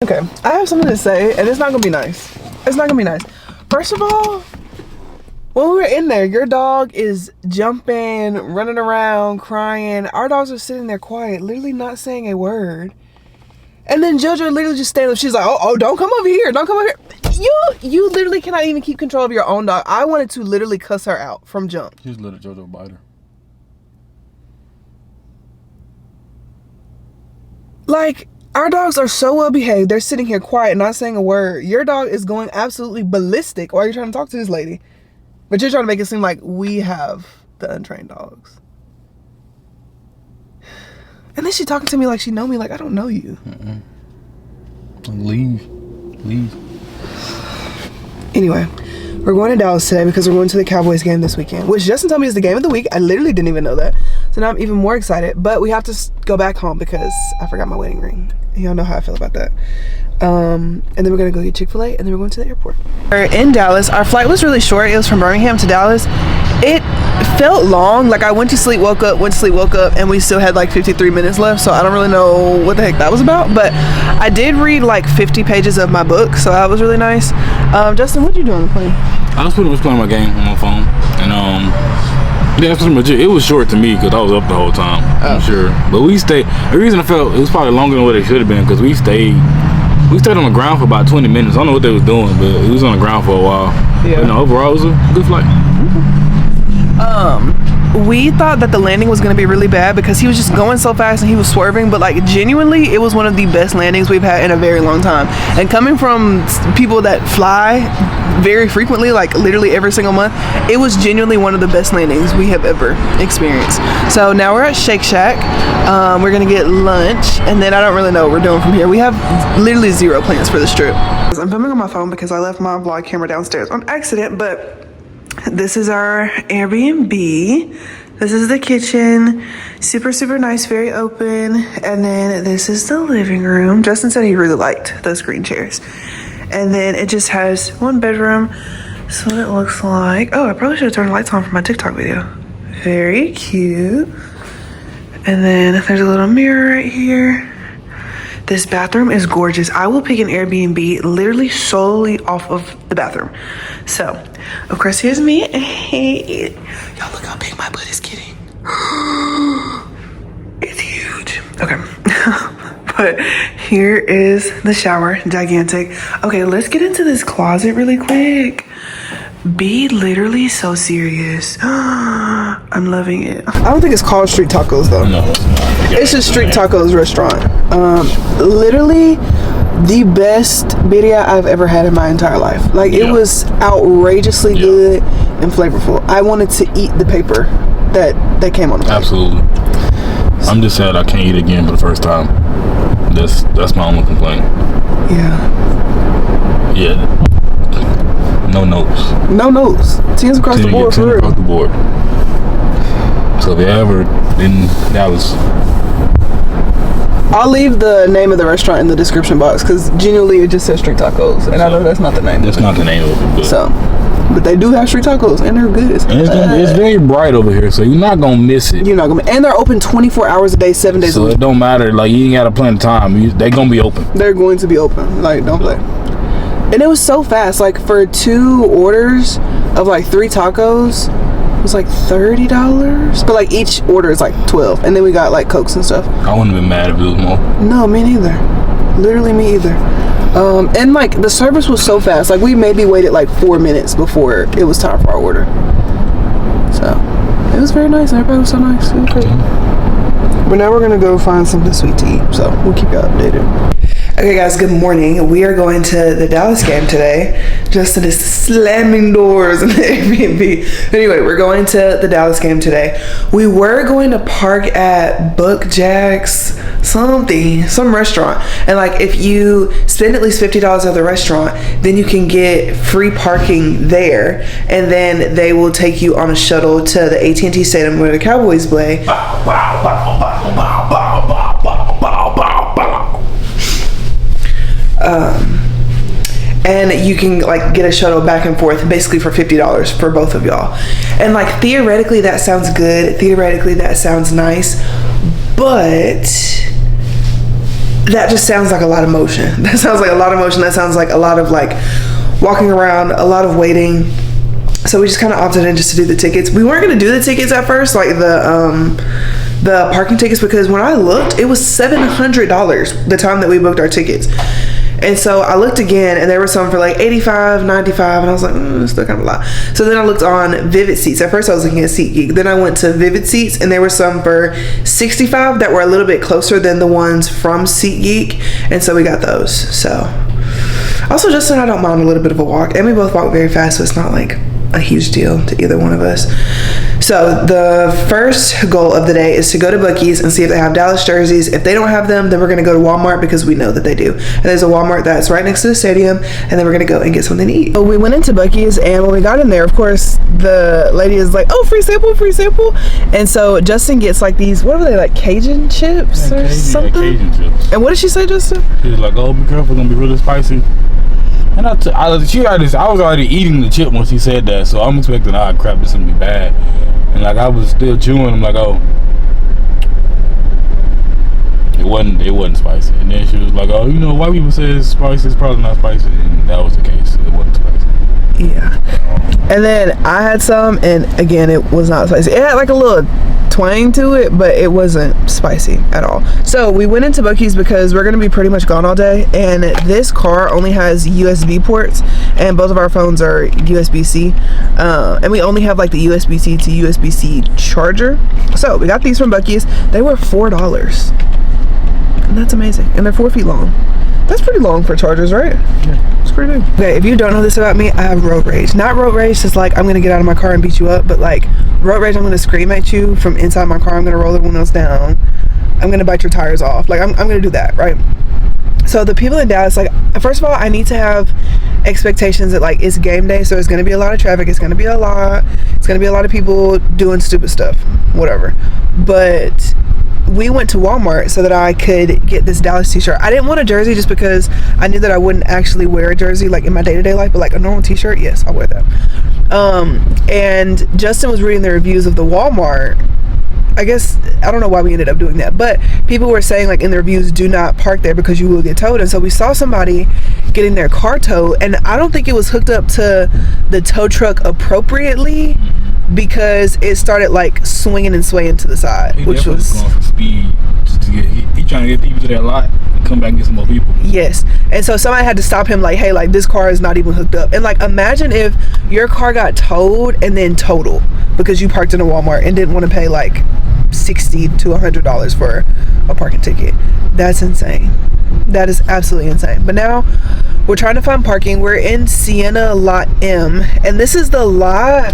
Okay, I have something to say, and it's not gonna be nice. It's not gonna be nice. First of all, when we were in there, your dog is jumping, running around, crying. Our dogs are sitting there quiet, literally not saying a word. And then JoJo literally just stands up. She's like, oh, don't come over here. Don't come over here. You literally cannot even keep control of your own dog. I wanted to literally cuss her out from jump. Just let JoJo bite her. Like, our dogs are so well behaved. They're sitting here quiet, not saying a word. Your dog is going absolutely ballistic while you're trying to talk to this lady. But you're trying to make it seem like we have the untrained dogs. And then she's talking to me like she know me, like I don't know you. Leave. Anyway, we're going to Dallas today because we're going to the Cowboys game this weekend, which Justin told me is the game of the week. I literally didn't even know that. So now I'm even more excited, but we have to go back home because I forgot my wedding ring. Y'all know how I feel about that. And then we're gonna go get Chick-fil-A, and then we're going to the airport. We're in Dallas. Our flight was really short. It was from Birmingham to Dallas. It felt long. Like I went to sleep, woke up, and we still had like 53 minutes left. So I don't really know what the heck that was about. But I did read like 50 pages of my book, so that was really nice. Justin, what you doing on the plane? I was pretty much playing my game on my phone, and yeah, that's pretty much it. It was short to me because I was up the whole time. I'm sure, but we stayed. The reason I felt it was probably longer than what it should have been because we stayed on the ground for about 20 minutes. I don't know what they was doing, but it was on the ground for a while. Yeah. But no, overall, it was a good flight. We thought that the landing was going to be really bad because he was just going so fast and he was swerving, but like genuinely it was one of the best landings we've had in a very long time. And coming from people that fly very frequently, like literally every single month, it was genuinely one of the best landings we have ever experienced. So now we're at Shake Shack. We're going to get lunch, and then I don't really know what we're doing from here. We have literally zero plans for this trip. I'm filming on my phone because I left my vlog camera downstairs on accident, but this is our Airbnb. This is the kitchen. Super, super nice, very open. And then this is the living room. Justin said he really liked those green chairs. And then it just has one bedroom. So what it looks like. Oh, I probably should have turned the lights on for my TikTok video. Very cute. And then there's a little mirror right here. This bathroom is gorgeous. I will pick an Airbnb literally solely off of the bathroom. So, of course, here's me. Hey, y'all look how big my butt is getting. It's huge. Okay. But here is the shower, gigantic. Okay, let's get into this closet really quick. Be literally so serious. I'm loving it. I don't think it's called Street Tacos though. No, it's not. It's a Street Tacos restaurant. Literally the best birria I've ever had in my entire life. Like it was outrageously good and flavorful. I wanted to eat the paper that came on the plate. Absolutely. I'm just sad I can't eat again for the first time. That's my only complaint. Yeah. No notes. No notes. Tens across the board for real. Across the board. So if you ever in Dallas, I'll leave the name of the restaurant in the description box because genuinely it just says Street Tacos, and I know that's not the name. That's not the name of it. But they do have Street Tacos, and they're good. And it's very bright over here, so you're not gonna miss it. You're not gonna, and they're open 24 hours a day, 7 days a week. So it don't matter. Like you ain't gotta plan the time. They're gonna be open. They're going to be open. Like don't play. And it was so fast. Like for 2 orders of like 3 tacos, it was like $30. But like each order is like 12, and then we got like Cokes and stuff. I wouldn't have been mad if it was more. No, me neither. Literally me either. And like the service was so fast. Like we maybe waited like 4 minutes before it was time for our order. So it was very nice. Everybody was so nice. It was great. But now we're gonna go find something sweet to eat. So we'll keep you updated. Okay guys, good morning. We are going to the Dallas game today. Justin is slamming doors in the Airbnb. Anyway, we're going to the Dallas game today. We were going to park at Buck Jack's some restaurant. And like if you spend at least $50 at the restaurant, then you can get free parking there. And then they will take you on a shuttle to the AT&T Stadium where the Cowboys play. And you can like get a shuttle back and forth basically for $50 for both of y'all. And like theoretically that sounds good. Theoretically that sounds nice. But that just sounds like a lot of motion. That sounds like a lot of motion. That sounds like a lot of like walking around, a lot of waiting. So we just kind of opted in just to do the tickets. We weren't going to do the tickets at first, like the parking tickets, because when I looked, it was $700 the time that we booked our tickets. And so I looked again, and there were some for like $85, $95, and I was like, it's still kind of a lot. So then I looked on Vivid Seats. At first I was looking at SeatGeek. Then I went to Vivid Seats, and there were some for $65 that were a little bit closer than the ones from SeatGeek, and so we got those. So also, Justin and I don't mind a little bit of a walk, and we both walk very fast, so it's not like a huge deal to either one of us. So the first goal of the day is to go to Buc-ee's and see if they have Dallas jerseys. If they don't have them, then we're going to go to Walmart, because we know that they do. And there's a Walmart that's right next to the stadium, and then we're going to go and get something to eat. So we went into Buc-ee's, and when we got in there, of course, the lady is like, oh, free sample, free sample. And so Justin gets like these, what are they, like Cajun chips or something? Cajun chips. And what did she say, Justin? She was like, oh, be careful, it's going to be really spicy. And I was already eating the chip when she said that, so I'm expecting, crap, this is gonna be bad. And like I was still chewing, I'm like, oh, it wasn't spicy. And then she was like, oh, you know, white people say it's spicy, it's probably not spicy, and that was the case. It wasn't spicy. Yeah. And then I had some, and again, it was not spicy. It had like a little twang to it, but it wasn't spicy at all. So we went into Buc-ee's because we're gonna be pretty much gone all day, and this car only has USB ports, and both of our phones are USB-C, and we only have like the USB-C to USB-C charger. So we got these from Buc-ee's. They were $4, and that's amazing, and they're 4 feet long. That's pretty long for chargers, right? Yeah, it's pretty big. Okay, if you don't know this about me, I have road rage. Not road rage, just like I'm gonna get out of my car and beat you up, but like road rage, I'm gonna scream at you from inside my car. I'm gonna roll the windows down. I'm gonna bite your tires off. Like I'm gonna do that, right? So the people in Dallas, like, first of all, I need to have expectations that like it's game day, so it's gonna be a lot of traffic. It's gonna be a lot of people doing stupid stuff, whatever. But we went to Walmart so that I could get this Dallas t-shirt. I didn't want a jersey just because I knew that I wouldn't actually wear a jersey like in my day-to-day life, but like a normal t-shirt, yes, I'll wear that. And Justin was reading the reviews of the Walmart. I guess, I don't know why we ended up doing that, but people were saying like in the reviews, do not park there because you will get towed. And so we saw somebody getting their car towed, and I don't think it was hooked up to the tow truck appropriately, because it started like swinging and swaying to the side, which was going for speed. Just to get, he trying to get people to that lot and come back and get some more people. Yes. And so somebody had to stop him, like, hey, like this car is not even hooked up. And like imagine if your car got towed and then totaled because you parked in a Walmart and didn't want to pay like $60 to $100 for a parking ticket. That's insane. That is absolutely insane. But now we're trying to find parking. We're in Sienna Lot M, and this is the lot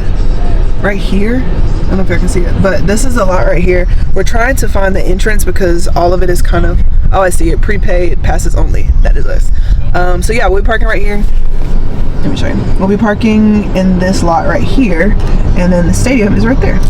right here. I don't know if you can see it, but this is the lot right here. We're trying to find the entrance because all of it is kind of, oh, I see it, prepaid passes only. That is us. So yeah, we're parking right here. Let me show you. We'll be parking in this lot right here, and then the stadium is right there.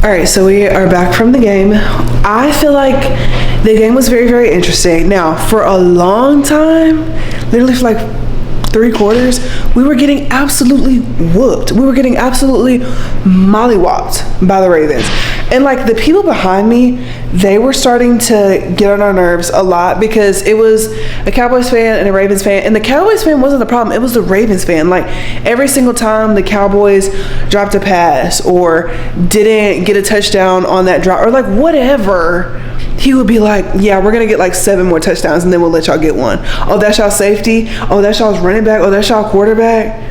Alright, so we are back from the game. I feel like the game was very, very interesting. Now, for a long time, literally for like 3 quarters, we were getting absolutely whooped. We were getting absolutely mollywopped by the Ravens. And like the people behind me, they were starting to get on our nerves a lot because it was a Cowboys fan and a Ravens fan. And the Cowboys fan wasn't the problem, it was the Ravens fan. Like every single time the Cowboys dropped a pass or didn't get a touchdown on that drop or like whatever, he would be like, yeah, we're gonna get like 7 more touchdowns and then we'll let y'all get one. Oh, that's y'all safety. Oh, that's y'all's running back. Oh, that's y'all quarterback.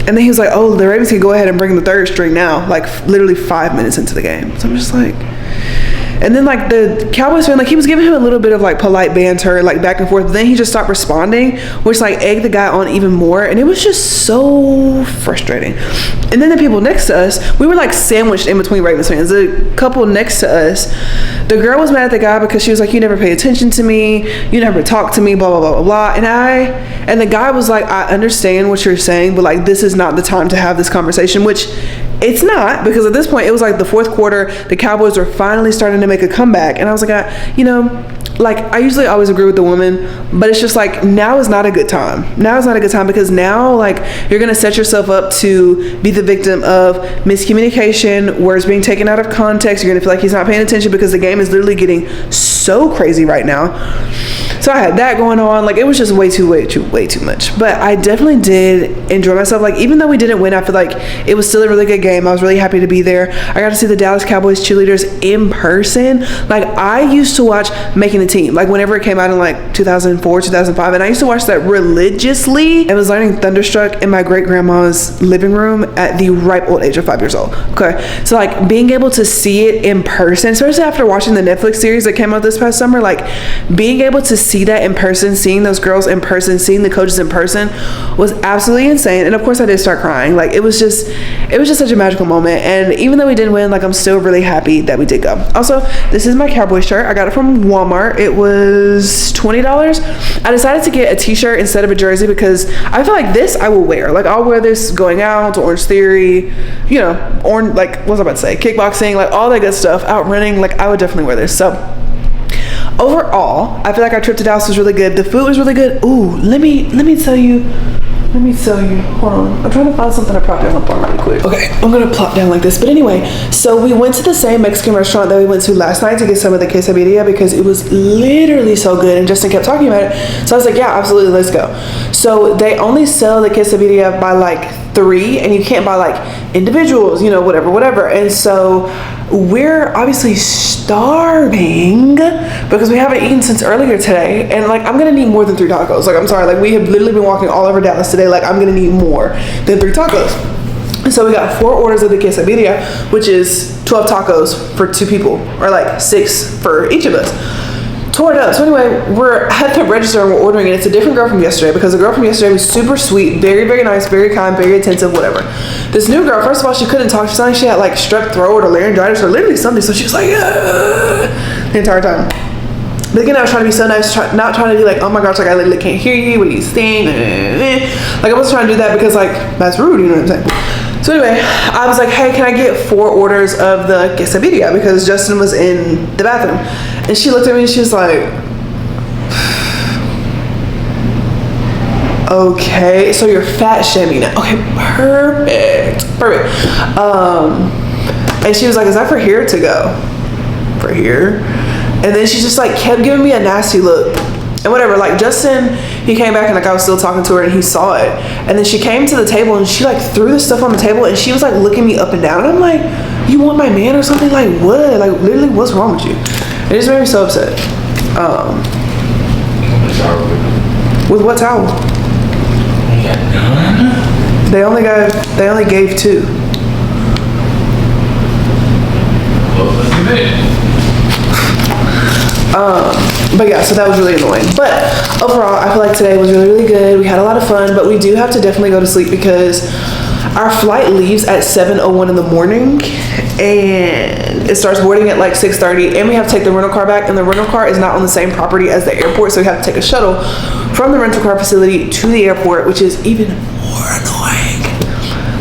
And then he was like, oh, the Ravens can go ahead and bring the 3rd string now, like literally 5 minutes into the game. So I'm just like, And then like the Cowboys fan, like he was giving him a little bit of like polite banter, like back and forth, but then he just stopped responding, which like egged the guy on even more. And it was just so frustrating. And then the people next to us, we were like sandwiched in between Ravens fans. The couple next to us, the girl was mad at the guy because she was like, you never pay attention to me, you never talk to me, blah blah blah blah blah. And the guy was like, I understand what you're saying, but like this is not the time to have this conversation, which it's not, because at this point it was like the fourth quarter, the Cowboys were finally starting to make a comeback, and I was like, you know, like I usually always agree with the woman, but it's just like now is not a good time. Now is not a good time, because now like you're gonna set yourself up to be the victim of miscommunication, words being taken out of context. You're gonna feel like he's not paying attention because the game is literally getting so crazy right now. So I had that going on. Like it was just way too much. But I definitely did enjoy myself. Like even though we didn't win, I feel like it was still a really good game. I was really happy to be there. I got to see the Dallas Cowboys cheerleaders in person. Like I used to watch Making the Team, like whenever it came out in like 2004, 2005, and I used to watch that religiously. I was learning Thunderstruck in my great grandma's living room at the ripe old age of 5 years old. Okay, so like being able to see it in person, especially after watching the Netflix series that came out this past summer, like being able to see that in person, seeing those girls in person, seeing the coaches in person was absolutely insane. And of course I did start crying. Like it was just such a magical moment. And even though we didn't win, like I'm still really happy that we did go. Also, this is my Cowboys shirt. I got it from Walmart. It was $20. I decided to get a t-shirt instead of a jersey because I feel like this I will wear. Like I'll wear this going out to Orange Theory, you know, or like what was I about to say, kickboxing, like all that good stuff, out running. Like I would definitely wear this. So overall, I feel like our trip to Dallas was really good. The food was really good. Ooh, let me tell you. Hold on. I'm trying to find something to prop down on really quick. Okay, I'm gonna plop down like this. But anyway, so we went to the same Mexican restaurant that we went to last night to get some of the quesadilla because it was literally so good, and Justin kept talking about it. So I was like, yeah, absolutely, let's go. So they only sell the quesadilla by like 3, and you can't buy like individuals, you know, whatever. And so we're obviously starving because we haven't eaten since earlier today, and like I'm gonna need more than 3 tacos. Like I'm sorry, like we have literally been walking all over Dallas today. Like I'm gonna need more than 3 tacos. And so we got 4 orders of the quesadilla, which is 12 tacos for 2 people, or like 6 for each of us. Tore it up. So anyway, we're at the register and we're ordering it. It's a different girl from yesterday because the girl from yesterday was super sweet, very, very nice, very kind, very attentive, whatever. This new girl, first of all, she couldn't talk. She sounded like she had like strep throat or laryngitis or literally something. So she was like, the entire time. But again, I was trying to be so nice, not trying to be like, oh my gosh, like I literally can't hear you. What are you saying? Like I wasn't trying to do that because like that's rude, you know what I'm saying? So anyway, I was like, hey, can I get 4 orders of the quesadilla because Justin was in the bathroom. And she looked at me and she was like, okay, so you're fat shaming now. Okay, perfect. And she was like, is that for here to go? For here? And then she just like kept giving me a nasty look. And whatever, like Justin, he came back and like I was still talking to her and he saw it. And then she came to the table and she like threw the stuff on the table and she was like looking me up and down. And I'm like, you want my man or something? Like what? Like literally, what's wrong with you? It just made me so upset. With what towel? They only gave 2. But yeah, so that was really annoying. But overall, I feel like today was really, really good. We had a lot of fun, but we do have to definitely go to sleep because our flight leaves at 7:01 in the morning and it starts boarding at like 6:30, and we have to take the rental car back, and the rental car is not on the same property as the airport, so we have to take a shuttle from the rental car facility to the airport, which is even more annoying,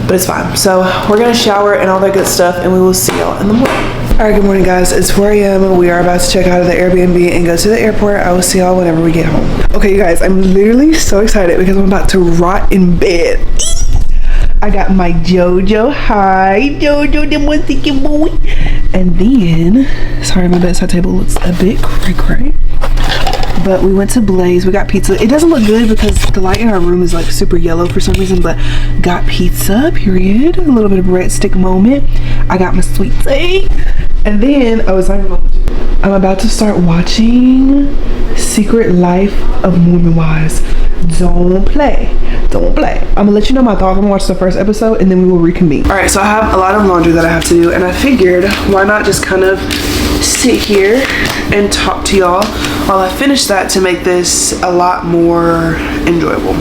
but it's fine. So we're gonna shower and all that good stuff, and we will see y'all in the morning. All right, good morning guys, it's 4 a.m. We are about to check out of the Airbnb and go to the airport. I will see y'all whenever we get home. Okay you guys, I'm literally so excited because I'm about to rot in bed. I got my JoJo. Hi, JoJo, the one thinking boy. And then, sorry, my bedside table looks a bit cray-cray. But we went to Blaze. We got pizza. It doesn't look good because the light in our room is like super yellow for some reason, but got pizza, period. A little bit of breadstick moment. I got my sweet tea. And then, I'm about to start watching Secret Life of Mormon Wives. Don't play. Don't play. I'm gonna let you know my thoughts. I'm gonna watch the first episode and then we will reconvene. All right, so I have a lot of laundry that I have to do, and I figured why not just kind of sit here and talk to y'all while I finish that to make this a lot more enjoyable.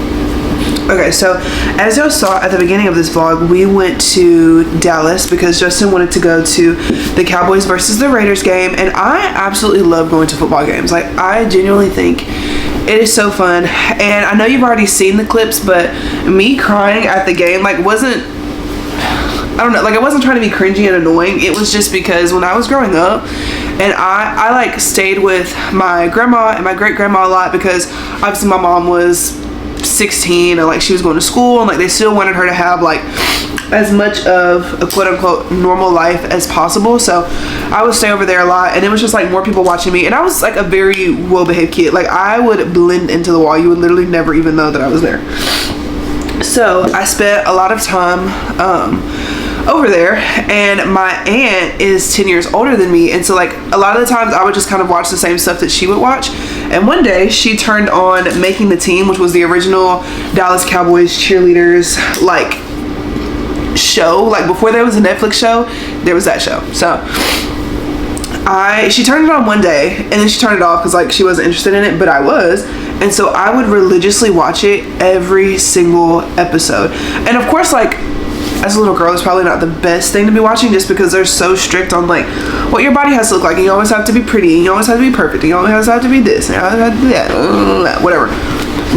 Okay, so as y'all saw at the beginning of this vlog, we went to Dallas because Justin wanted to go to the Cowboys versus the Raiders game, and I absolutely love going to football games. Like, I genuinely think it is so fun, and I know you've already seen the clips, but me crying at the game, like, wasn't, I don't know, like, I wasn't trying to be cringy and annoying. It was just because when I was growing up, and I like stayed with my grandma and my great grandma a lot because obviously my mom was 16 and like she was going to school, and like they still wanted her to have like as much of a quote-unquote normal life as possible. So I would stay over there a lot, and it was just like more people watching me, and I was like a very well-behaved kid. Like, I would blend into the wall. You would literally never even know that I was there. So I spent a lot of time over there, and my aunt is 10 years older than me, and so like a lot of the times I would just kind of watch the same stuff that she would watch. And one day she turned on Making the Team, which was the original Dallas Cowboys cheerleaders like show. Like, before there was a Netflix show, there was that show. So she turned it on one day, and then she turned it off because like she wasn't interested in it, but I was. And so I would religiously watch it every single episode. And of course, like, as a little girl, it's probably not the best thing to be watching just because they're so strict on like what your body has to look like, and you always have to be pretty, and you always have to be perfect, and you always have to be this, and you always have to do that, whatever.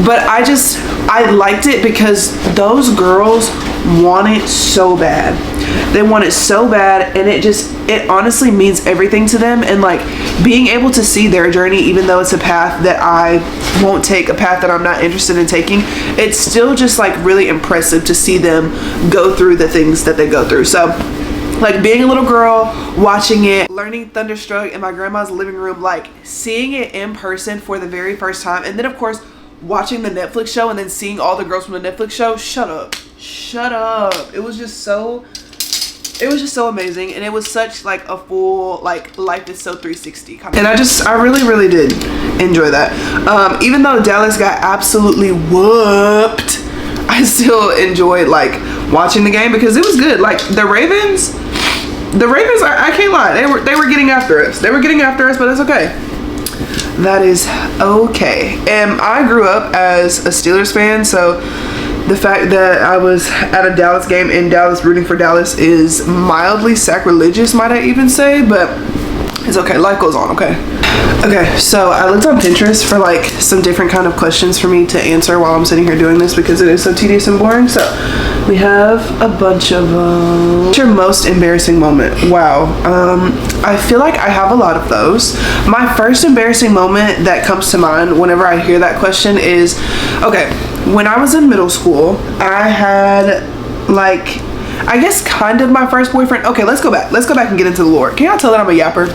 But I liked it because those girls want it so bad. They want it so bad, and it honestly means everything to them. And like, being able to see their journey, even though it's a path that I won't take, a path that I'm not interested in taking, it's still just like really impressive to see them go through the things that they go through. So like, being a little girl, watching it, learning Thunderstruck in my grandma's living room, like seeing it in person for the very first time, and then of course watching the Netflix show and then seeing all the girls from the Netflix show. Shut up. It was just so amazing, and it was such like a full like life is so 360 kind of. And I really did enjoy that. Even though Dallas got absolutely whooped, I still enjoyed like watching the game because it was good. Like, the Ravens, I can't lie, they were getting after us. But it's okay. That is okay. And I grew up as a Steelers fan, so the fact that I was at a Dallas game in Dallas rooting for Dallas is mildly sacrilegious, might I even say, but it's okay. Life goes on, okay? Okay, so I looked on Pinterest for like some different kind of questions for me to answer while I'm sitting here doing this because it is so tedious and boring. So we have a bunch of what's your most embarrassing moment? Wow. I feel like I have a lot of those. My first embarrassing moment that comes to mind whenever I hear that question is, okay, when I was in middle school, I had like, I guess kind of my first boyfriend. Okay, let's go back and get into the lore. Can y'all tell that I'm a yapper?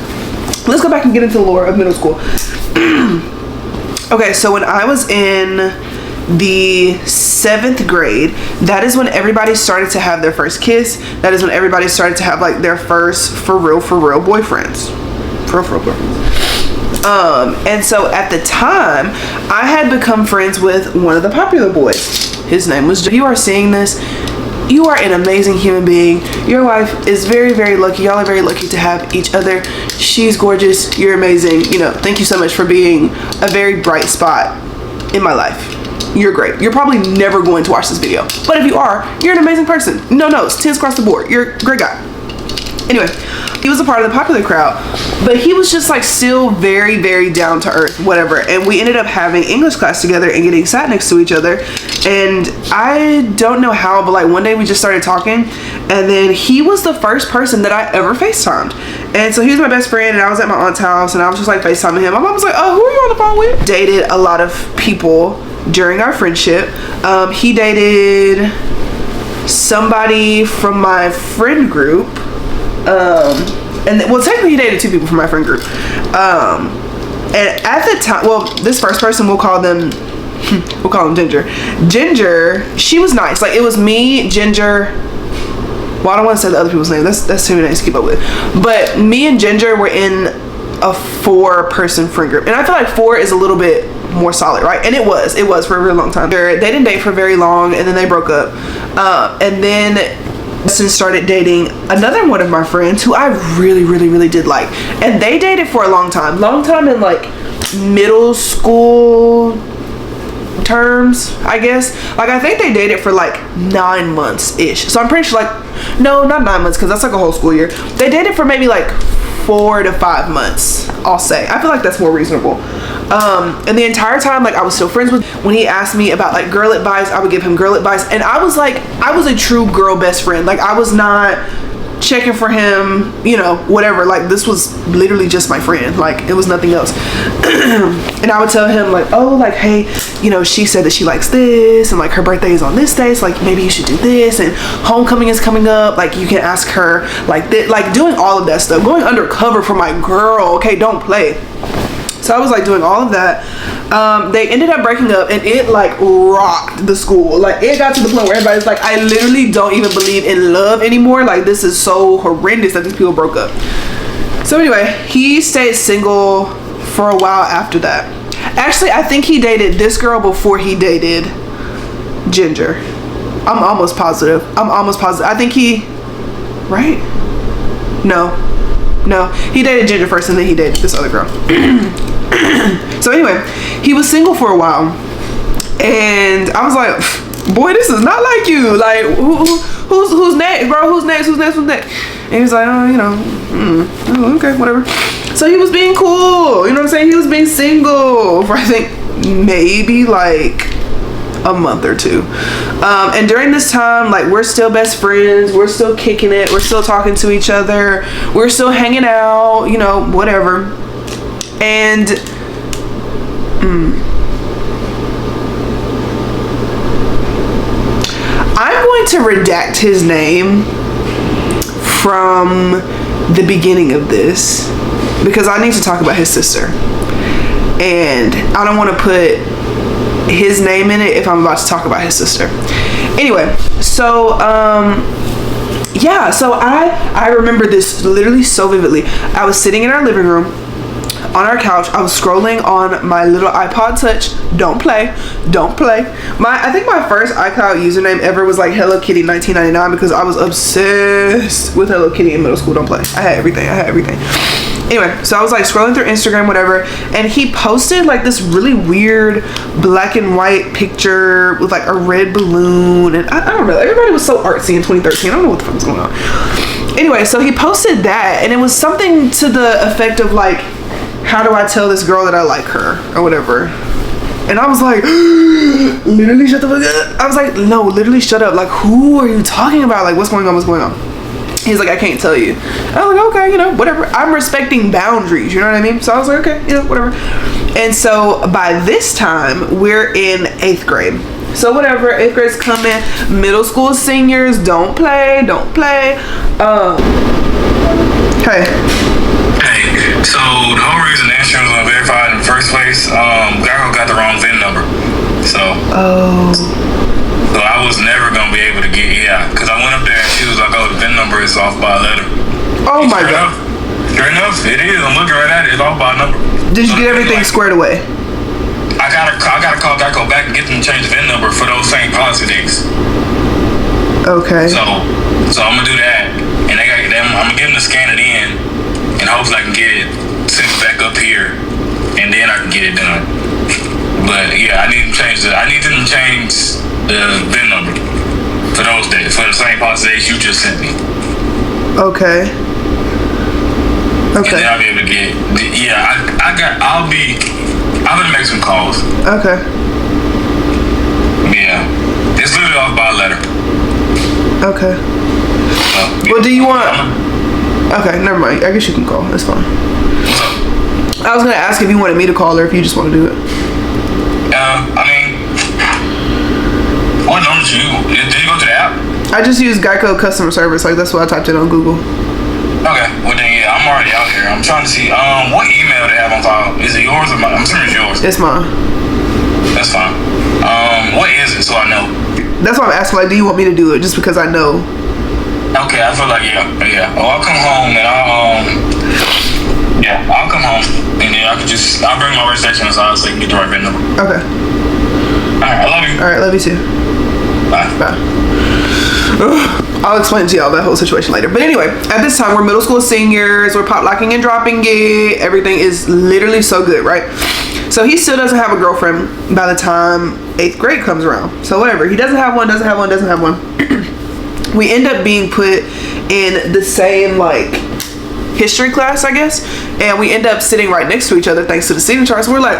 Let's go back and get into the lore of middle school. Okay, so when I was in the 7th grade, that is when everybody started to have their first kiss. That is when everybody started to have like their first for real boyfriends. For real boyfriends. And so at the time, I had become friends with one of the popular boys. His name was Joe. If you are seeing this, you are an amazing human being. Your wife is very, very lucky. Y'all are very lucky to have each other. She's gorgeous. You're amazing. You know, thank you so much for being a very bright spot in my life. You're great. You're probably never going to watch this video, but if you are, you're an amazing person. No notes, 10s across the board. You're a great guy. Anyway, he was a part of the popular crowd, but he was just like still very, very down to earth, whatever. And we ended up having English class together and getting sat next to each other. And I don't know how, but like one day we just started talking, and then he was the first person that I ever FaceTimed. And so he was my best friend, and I was at my aunt's house, and I was just like FaceTiming him. My mom was like, oh, who are you on the phone with? Dated a lot of people during our friendship. He dated somebody from my friend group. And well, technically he dated 2 people from my friend group. And at the time, well, this first person, we'll call them Ginger. Ginger, she was nice. Like, it was me, Ginger. Well, I don't want to say the other people's name. That's too many names to keep up with. But me and Ginger were in a 4-person friend group. And I feel like 4 is a little bit more solid, right? And it was for a really long time. They didn't date for very long, and then they broke up. And then Justin started dating another one of my friends who I really did like, and they dated for a long time in like middle school terms, I guess. Like, I think they dated for like 9 months ish. So I'm pretty sure, like, no, not 9 months, because that's like a whole school year. They dated for maybe like 4 to 5 months, I'll say. I feel like that's more reasonable. And the entire time, like, I was still friends with, when he asked me about like girl advice, I would give him girl advice. And I was like, I was a true girl best friend. Like, I was not checking for him, you know, whatever. Like, this was literally just my friend. Like, it was nothing else. And I would tell him like, oh, like, hey, you know, she said that she likes this, and like her birthday is on this day, so like maybe you should do this, and homecoming is coming up, like you can ask her like this, like doing all of that stuff, going undercover for my girl. Okay, don't play. So I was like doing all of that. They ended up breaking up, and it like rocked the school. Like, it got to the point where everybody's like, I literally don't even believe in love anymore. Like, this is so horrendous that these people broke up. So anyway, he stayed single for a while after that. Actually, I think he dated this girl before he dated Ginger. I'm almost positive. I think he, right? No, he dated Ginger first, and then he dated this other girl. So anyway, he was single for a while, and I was like, boy, this is not like you. Like, who's next, bro? Who's next? And he was like, oh, you know, okay, whatever. So he was being cool, you know what I'm saying? He was being single for, I think, maybe like a month or two. And during this time, like, we're still best friends, we're still kicking it, we're still talking to each other, we're still hanging out, you know, whatever. And I'm going to redact his name from the beginning of this, because I need to talk about his sister, and I don't want to put his name in it if I'm about to talk about his sister. Anyway, so yeah, so I remember this literally so vividly. I was sitting in our living room on our couch. I was scrolling on my little iPod Touch. Don't play. I think my first iCloud username ever was like Hello Kitty 1999, because I was obsessed with Hello Kitty in middle school. Don't play. I had everything. Anyway, so I was like scrolling through Instagram, whatever, and he posted like this really weird black and white picture with like a red balloon, and I don't know, everybody was so artsy in 2013. I don't know what the fuck was going on. Anyway, so he posted that, and it was something to the effect of like, how do I tell this girl that I like her, or whatever. And I was like, literally shut the fuck up. I was like, no, literally shut up. Like, who are you talking about? Like, what's going on? He's like, I can't tell you. I was like, okay, you know, whatever. I'm respecting boundaries, you know what I mean? So I was like, okay, you know, whatever. And so by this time, we're in 8th grade. So whatever, 8th grade's coming. Middle school seniors, don't play. Hey, so the whole reason the insurance was verified in the first place, Geico got the wrong VIN number. So I was never gonna be able to get, because I went up there and she was like, oh, the VIN number is off by a letter. Oh my God. Sure enough, it is. I'm looking right at it. It's off by a number. Did you get everything squared away? I gotta call Geico back and get them to change the VIN number for those same policy dates. Okay. So I'm gonna do that, and I'm gonna get them to scan it in, and hopefully I can get it sent back up here, and then I can get it done. But yeah, I need them to change the VIN number for those days, for the same policy days you just sent me. Okay. And then I'll be able to get, I'm gonna make some calls. Okay. Yeah. It's literally off by a letter. Okay. Well, do you want... Okay, never mind. I guess you can call. That's fine. What's up? I was gonna ask if you wanted me to call or if you just want to do it. I mean, what number did you go to the app? I just use Geico customer service. Like, that's what I typed in on Google. Okay, well then yeah, I'm already out here. I'm trying to see what email they have on file. Is it yours or mine? I'm assuming it's yours. It's mine. That's fine. What is it so I know? That's why I'm asking, like, do you want me to do it just because I know? Okay, I feel like yeah. Oh, I'll come home and I'll come home and then I'll bring my recitation so I can get the right VIN number. Okay. Alright, I love you. Alright, love you too. Bye. I'll explain to y'all that whole situation later. But anyway, at this time, we're middle school seniors. We're pop locking and dropping it. Everything is literally so good, right? So he still doesn't have a girlfriend by the time 8th grade comes around. So whatever. He doesn't have one. We end up being put in the same, like, history class, I guess. And we end up sitting right next to each other thanks to the seating charts. We're like,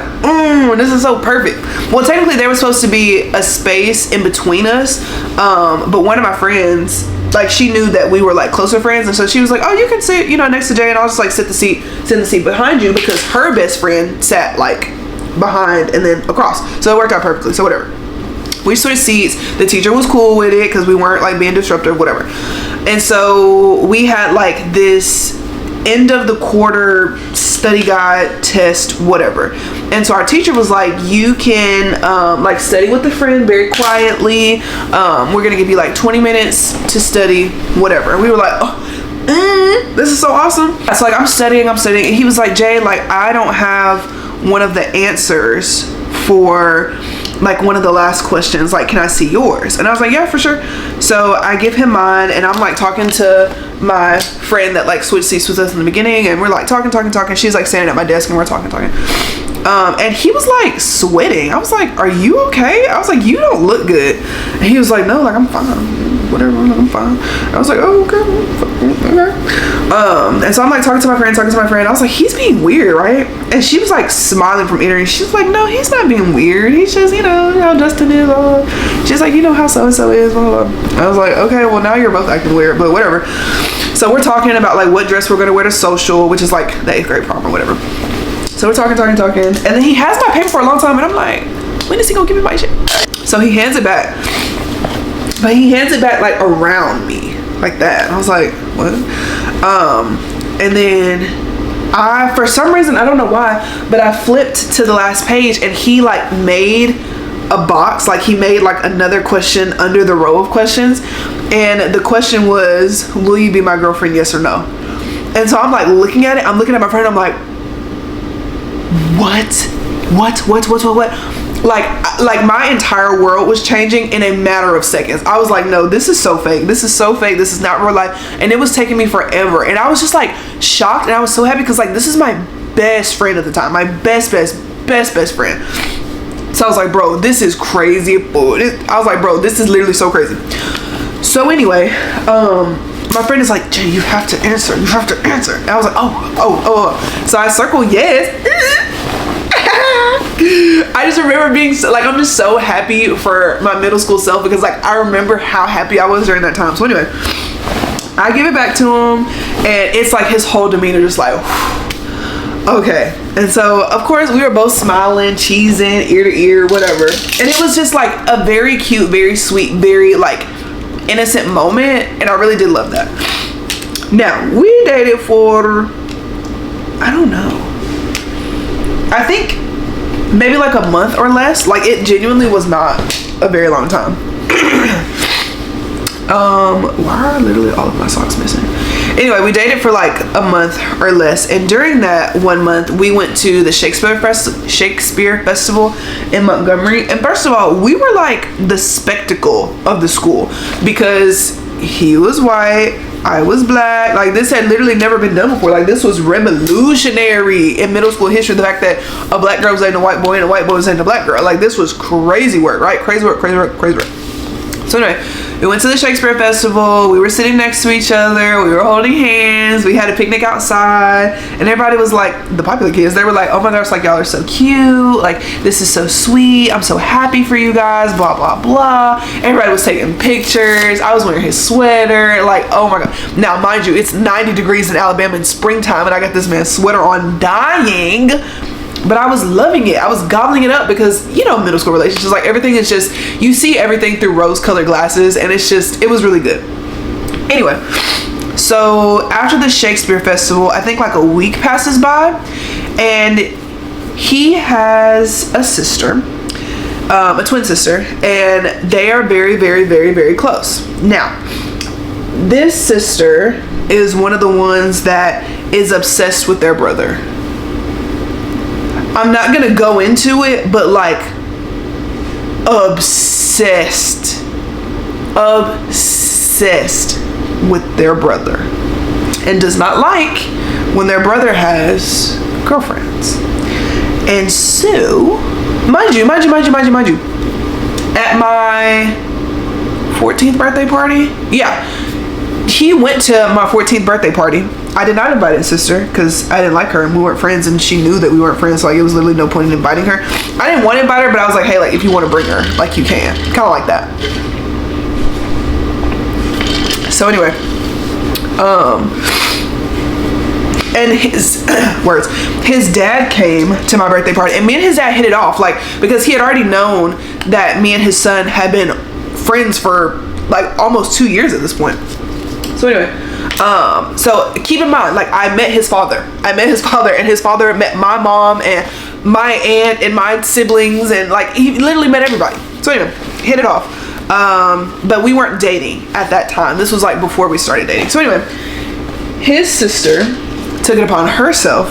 this is so perfect. Well, technically there was supposed to be a space in between us, but one of my friends, like, she knew that we were like closer friends, and so she was like, oh, you can sit, next to Jay, and I'll just like sit in the seat behind you, because her best friend sat like behind and then across, so it worked out perfectly. So whatever, we switched seats. The teacher was cool with it because we weren't like being disruptive, whatever. And so we had like this end of the quarter study guide test, whatever. And so our teacher was like, you can like study with a friend very quietly. We're gonna give you like 20 minutes to study, whatever. And we were like, this is so awesome. So like I'm studying. And he was like, Jay, like I don't have one of the answers for like one of the last questions, like can I see yours? And I was like, yeah, for sure. So I give him mine, and I'm like talking to my friend that like switched seats with us in the beginning, and we're like talking. She's like standing at my desk and we're talking. And he was like sweating. I was like, are you okay? I was like, you don't look good. And he was like, no, like I'm fine, whatever, I'm fine. I was like, oh, okay. And so I'm like talking to my friend. I was like, he's being weird, right? And she was like smiling from ear, and she's like, no, he's not being weird. He's just, you know how Justin is. She's like, you know how so-and-so is, blah, blah, blah. I was like, okay, well now you're both acting weird, but whatever. So we're talking about like what dress we're gonna wear to social, which is like the 8th grade prom or whatever. So we're talking. And then he has my paper for a long time, and I'm like, when is he gonna give me my shit? So he hands it back. But he hands it back like around me, like that. And I was like, what? And then I, for some reason, I don't know why, but I flipped to the last page, and he like made a box, like he made like another question under the row of questions. And the question was, will you be my girlfriend, yes or no? And so I'm like looking at it, I'm looking at my friend, I'm like, what? Like my entire world was changing in a matter of seconds. I was like, no, this is so fake. This is not real life. And it was taking me forever. And I was just like shocked, and I was so happy because like this is my best friend at the time, my best friend. So I was like, bro, this is crazy. I was like, bro, this is literally so crazy. So anyway, my friend is like, Jay, you have to answer. And I was like, oh. So I circle yes. I just remember being so, like, I'm just so happy for my middle school self, because like I remember how happy I was during that time. So anyway, I give it back to him, and it's like his whole demeanor just like, okay. And so of course we were both smiling, cheesing, ear to ear, whatever. And it was just like a very cute, very sweet, very like innocent moment, and I really did love that. Now we dated for, I don't know, I think maybe like a month or less. Like it genuinely was not a very long time. Why are literally all of my socks missing? Anyway, we dated for like a month or less, and during that 1 month we went to the Shakespeare Festival in Montgomery. And first of all, we were like the spectacle of the school, because he was white, I was black. Like this had literally never been done before. Like this was revolutionary in middle school history. The fact that a black girl was dating a white boy and a white boy was dating a black girl. Like this was crazy work, right? Crazy work. So anyway, we went to the Shakespeare Festival. We were sitting next to each other. We were holding hands. We had a picnic outside, and everybody was like, the popular kids, they were like, oh my gosh, like y'all are so cute. Like this is so sweet. I'm so happy for you guys, blah, blah, blah. Everybody was taking pictures. I was wearing his sweater. Like, oh my God. Now, mind you, it's 90 degrees in Alabama in springtime, and I got this man's sweater on, dying. But I was loving it. I was gobbling it up, because, you know, middle school relationships, like everything is just, you see everything through rose-colored glasses, and it's just, it was really good. Anyway, so after the Shakespeare Festival, I think like a week passes by, and he has a sister, a twin sister, and they are very, very, very, very close. Now, this sister is one of the ones that is obsessed with their brother. I'm not gonna go into it, but like obsessed with their brother, and does not like when their brother has girlfriends. And so, mind you, at my 14th birthday party, he went to my 14th birthday party. I did not invite his sister because I didn't like her and we weren't friends, and she knew that we weren't friends, so like it was literally no point in inviting her. I didn't want to invite her, but I was like, hey, like if you want to bring her, like you can. Kind of like that. So anyway, and his his dad came to my birthday party, and me and his dad hit it off, like, because he had already known that me and his son had been friends for like almost 2 years at this point. So anyway, so keep in mind, like, I met his father, and his father met my mom and my aunt and my siblings, and like he literally met everybody. So anyway, hit it off. But we weren't dating at that time. This was like before we started dating. So anyway, his sister took it upon herself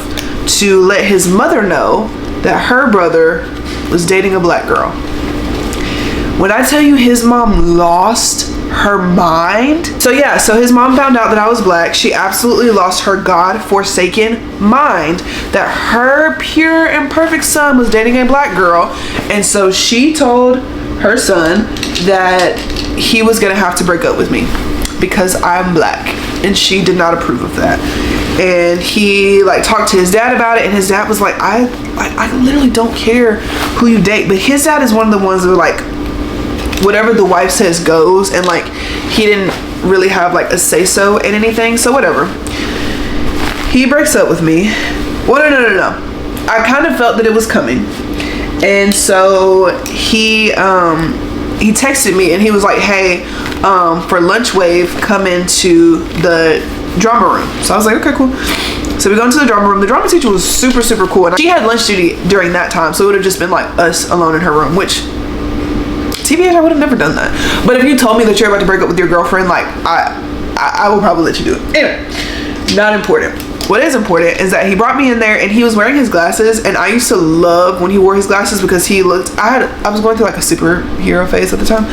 to let his mother know that her brother was dating a black girl. When I tell you his mom lost her mind. So his mom found out that I was black. She absolutely lost her God-forsaken mind that her pure and perfect son was dating a black girl. And so she told her son that he was gonna have to break up with me because I'm black, and she did not approve of that. And he like talked to his dad about it, and his dad was like, I literally don't care who you date. But his dad is one of the ones that were like, whatever the wife says goes, and like he didn't really have like a say so in anything. So whatever, he breaks up with me. Well, no, I kind of felt that it was coming. And so he texted me, and he was like, hey, for lunch wave, come into the drama room. So I was like, okay, cool. So we go into the drama room. The drama teacher was super, super cool, and she had lunch duty during that time, so it would have just been like us alone in her room, which TBH, I would have never done that. But if you told me that you're about to break up with your girlfriend, like I will probably let you do it. Anyway, not important. What is important is that he brought me in there, and he was wearing his glasses, and I used to love when he wore his glasses because he looked, I was going through like a superhero phase at the time.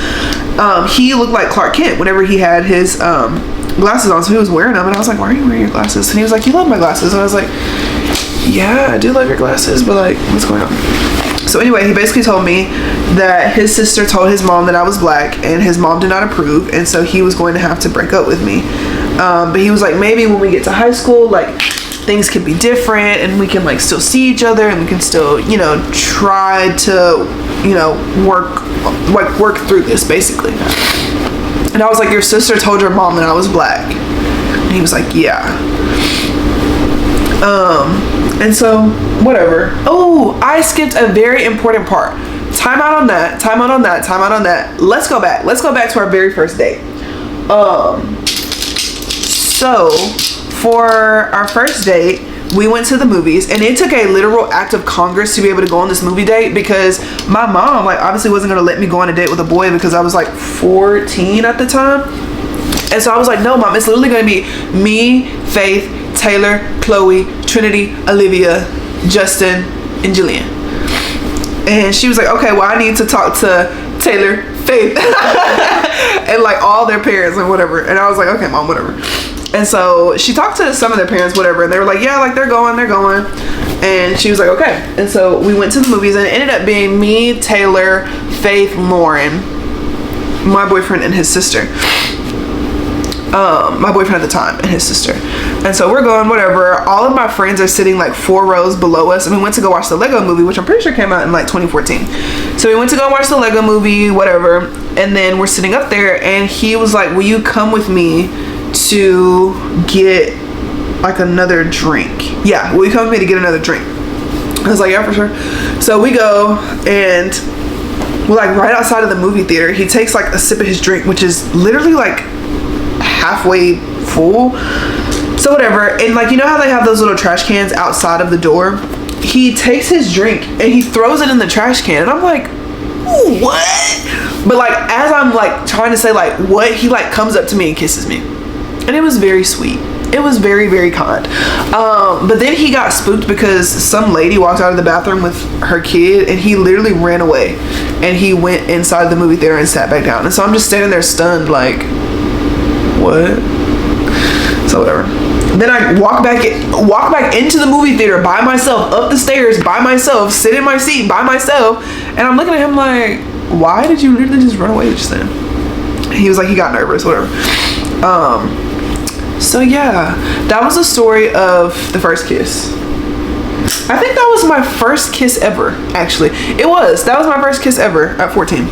He looked like Clark Kent whenever he had his glasses on, so he was wearing them, and I was like, why are you wearing your glasses? And he was like, you love my glasses. And I was like, yeah, I do love your glasses, but like, what's going on? So anyway, he basically told me that his sister told his mom that I was black, and his mom did not approve, and so he was going to have to break up with me. But he was like, maybe when we get to high school, like, things could be different, and we can like still see each other, and we can still, you know, try to, you know, work through this, basically. And I was like, your sister told your mom that I was black? And he was like, yeah. And so whatever. Oh, I skipped a very important part. Time out on that. Let's go back to our very first date. So for our first date, we went to the movies, and it took a literal act of Congress to be able to go on this movie date, because my mom like obviously wasn't going to let me go on a date with a boy because I was like 14 at the time. And so I was like, no, mom, it's literally going to be me, Faith, Taylor, Chloe, Trinity, Olivia, Justin, and Jillian. And she was like, okay, well, I need to talk to Taylor, Faith, and like all their parents and whatever. And I was like, okay, mom, whatever. And so she talked to some of their parents, whatever, and they were like, yeah, like they're going. And she was like, okay. And so we went to the movies, and it ended up being me, Taylor, Faith, Lauren, my boyfriend, and his sister. My boyfriend at the time, and his sister. And so we're going, whatever. All of my friends are sitting like 4 rows below us, and we went to go watch the Lego movie, which I'm pretty sure came out in like 2014. So we went to go watch the Lego movie, whatever. And then we're sitting up there, and he was like, will you come with me to get like another drink? Yeah, will you come with me to get another drink? I was like, yeah, for sure. So we go, and we're like right outside of the movie theater. He takes like a sip of his drink, which is literally like halfway full. So whatever. And like, you know how they have those little trash cans outside of the door? He takes his drink and he throws it in the trash can, and I'm like, ooh, what? But like, as I'm like trying to say like what, he like comes up to me and kisses me, and it was very sweet. It was very, very kind. But then he got spooked because some lady walked out of the bathroom with her kid, and he literally ran away. And he went inside the movie theater and sat back down. And so I'm just standing there stunned, like, what? So whatever. Then I walk back into the movie theater by myself, up the stairs by myself, sit in my seat by myself, and I'm looking at him like, why did you literally just run away just then? He was like, he got nervous, whatever. So yeah, that was the story of the first kiss. I think that was my first kiss ever, actually. That was my first kiss ever at 14.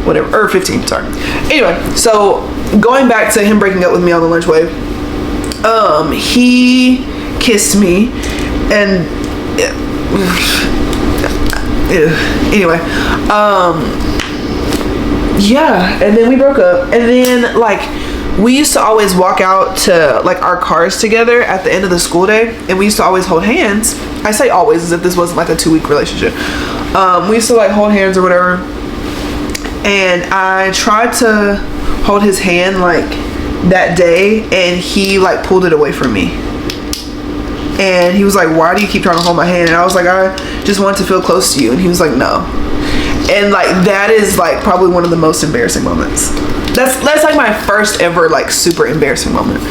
Whatever, or 15, sorry. Anyway, so going back to him breaking up with me on the lunch wave, he kissed me, and anyway, yeah, and then we broke up, and then like we used to always walk out to like our cars together at the end of the school day, and we used to always hold hands. I say always as if this wasn't like a 2-week relationship. We used to like hold hands or whatever, and I tried to hold his hand like that day, and he like pulled it away from me, and he was like, why do you keep trying to hold my hand? And I was like, I just want to feel close to you. And he was like, no. And like that is like probably one of the most embarrassing moments. That's like my first ever like super embarrassing moment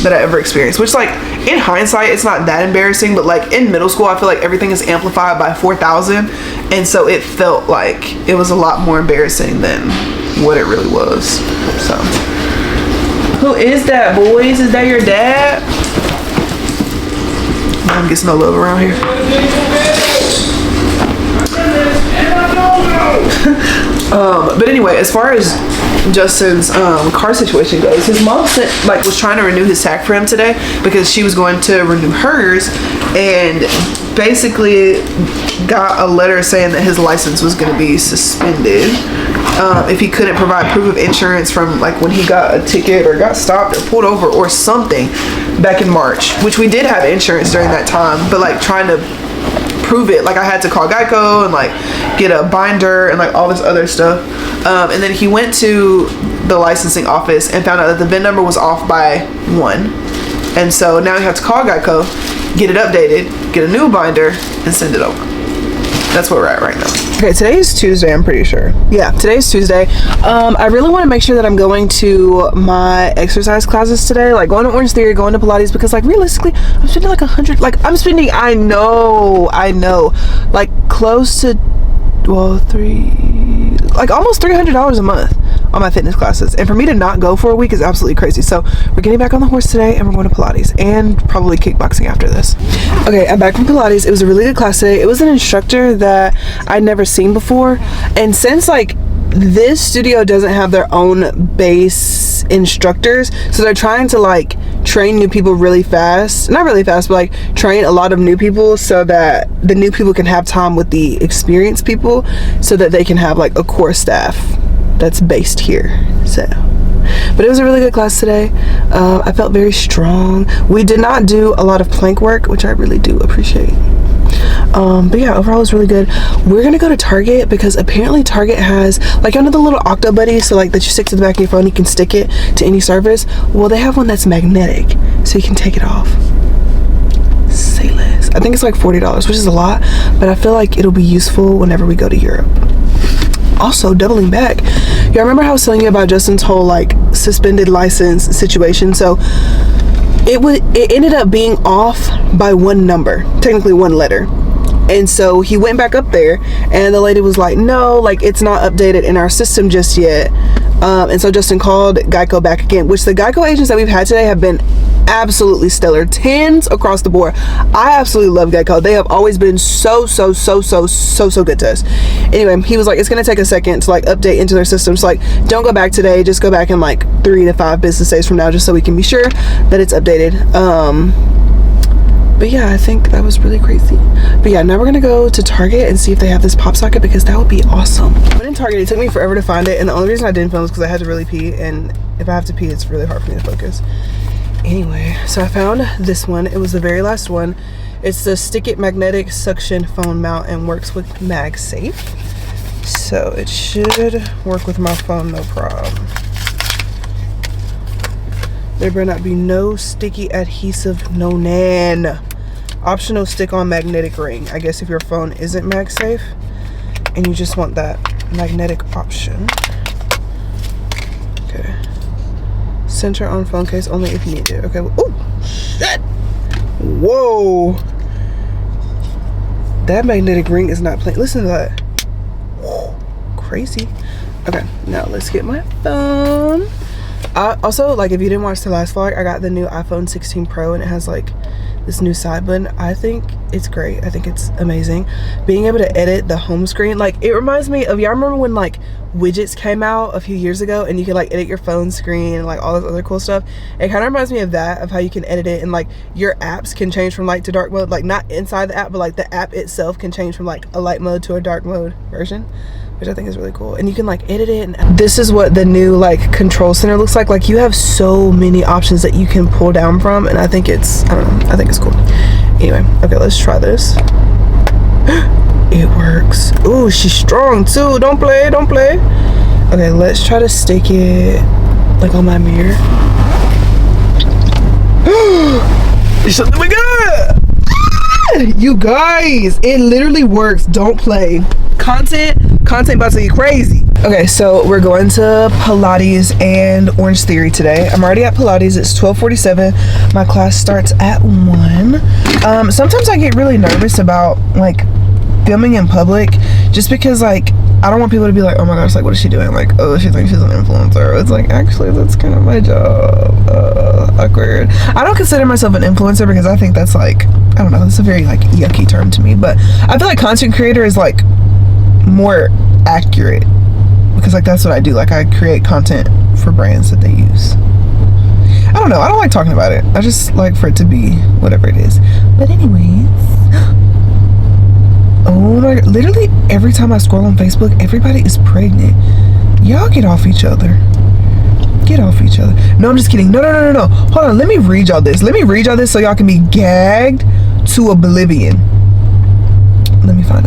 that I ever experienced, which like in hindsight it's not that embarrassing, but like in middle school I feel like everything is amplified by 4,000, and so it felt like it was a lot more embarrassing than what it really was. So who is that, boys? Is that your dad? Mom gets no love around here. But anyway, as far as Justin's car situation goes, his mom was trying to renew his tag for him today because she was going to renew hers, and basically got a letter saying that his license was going to be suspended if he couldn't provide proof of insurance from like when he got a ticket or got stopped or pulled over or something back in March, which we did have insurance during that time, but like trying to prove it, like I had to call Geico and like get a binder and like all this other stuff, and then he went to the licensing office and found out that the VIN number was off by 1, and so now he has to call Geico, get it updated, get a new binder, and send it over. That's where we're at right now. Okay, today is Tuesday, I'm pretty sure. Yeah, today's Tuesday. I really want to make sure that I'm going to my exercise classes today, like going to Orange Theory, going to Pilates, because like realistically, I'm spending like I know, like close to, well, almost $300 a month on my fitness classes, and for me to not go for a week is absolutely crazy. So we're getting back on the horse today, and we're going to Pilates and probably kickboxing after this. Okay, I'm back from Pilates. It was a really good class today. It was an instructor that I'd never seen before, and since like this studio doesn't have their own base instructors, so they're trying to like train new people really fast, not really fast, but like train a lot of new people so that the new people can have time with the experienced people, so that they can have like a core staff that's based here. So but it was a really good class today. I felt very strong. We did not do a lot of plank work, which I really do appreciate. But yeah, overall it was really good. We're gonna go to Target because apparently Target has like, you know, the little Octo Buddy, so like that you stick to the back of your phone, you can stick it to any surface. Well, they have one that's magnetic, so you can take it off. Say less. I think it's like $40, which is a lot, but I feel like it'll be useful whenever we go to Europe. Also, doubling back, y'all remember how I was telling you about Justin's whole like suspended license situation? So it ended up being off by 1 number, technically 1 letter. And so he went back up there, and the lady was like, no, like it's not updated in our system just yet. And so Justin called Geico back again, which the Geico agents that we've had today have been absolutely stellar, 10s across the board. I absolutely love Geico. They have always been so good to us. Anyway, he was like, it's gonna take a second to like update into their systems. So, like, don't go back today, just go back in like 3 to 5 business days from now, just so we can be sure that it's updated. But yeah, I think that was really crazy. But yeah, now we're gonna go to Target and see if they have this pop socket, because that would be awesome. I went in Target, it took me forever to find it, and the only reason I didn't film is because I had to really pee, and if I have to pee, it's really hard for me to focus. Anyway, so I found this one. It was the very last one. It's the Stick It Magnetic Suction Phone Mount and works with MagSafe. So it should work with my phone, no problem. There better not be no sticky adhesive, no nan. Optional stick-on magnetic ring. I guess if your phone isn't MagSafe and you just want that magnetic option. Okay. Center on phone case only if needed. Okay. Oh, shit. Whoa. That magnetic ring is not playing. Listen to that. Whoa, crazy. Okay, now let's get my phone. Also, like, if you didn't watch the last vlog, I got the new iPhone 16 Pro and it has like this new side button. I think it's great. I think it's amazing. Being able to edit the home screen, like, it reminds me of, y'all remember when like widgets came out a few years ago and you could like edit your phone screen and like all this other cool stuff? It kind of reminds me of that, of how you can edit it, and like your apps can change from light to dark mode, like not inside the app, but like the app itself can change from like a light mode to a dark mode version, which I think is really cool. And you can like edit it. And this is what the new like control center looks like. Like, you have so many options that you can pull down from, and I think it's, I don't know, I think it's cool. Anyway, okay, let's try this. It works. Ooh, she's strong too. Don't play, don't play. Okay, let's try to stick it like on my mirror. It's something we got. You guys, it literally works. Don't play. Content about to get crazy. Okay, so we're going to Pilates and Orange Theory today. I'm already at Pilates. It's 12:47. My class starts at 1. Sometimes I get really nervous about like filming in public, just because like I don't want people to be like, oh my gosh, like what is she doing? Like, oh, she thinks she's an influencer. It's like, actually, that's kind of my job. Awkward. I don't consider myself an influencer because I think that's like, I don't know, that's a very like yucky term to me, but I feel like content creator is like more accurate, because like that's what I do. Like, I create content for brands that they use. I don't know, I don't like talking about it. I just like for it to be whatever it is. But anyways, oh my god, literally every time I scroll on Facebook, everybody is pregnant. Y'all get off each other. Get off each other. No, I'm just kidding. No. Hold on, let me read y'all this. Let me read y'all this so y'all can be gagged to oblivion. Let me find it.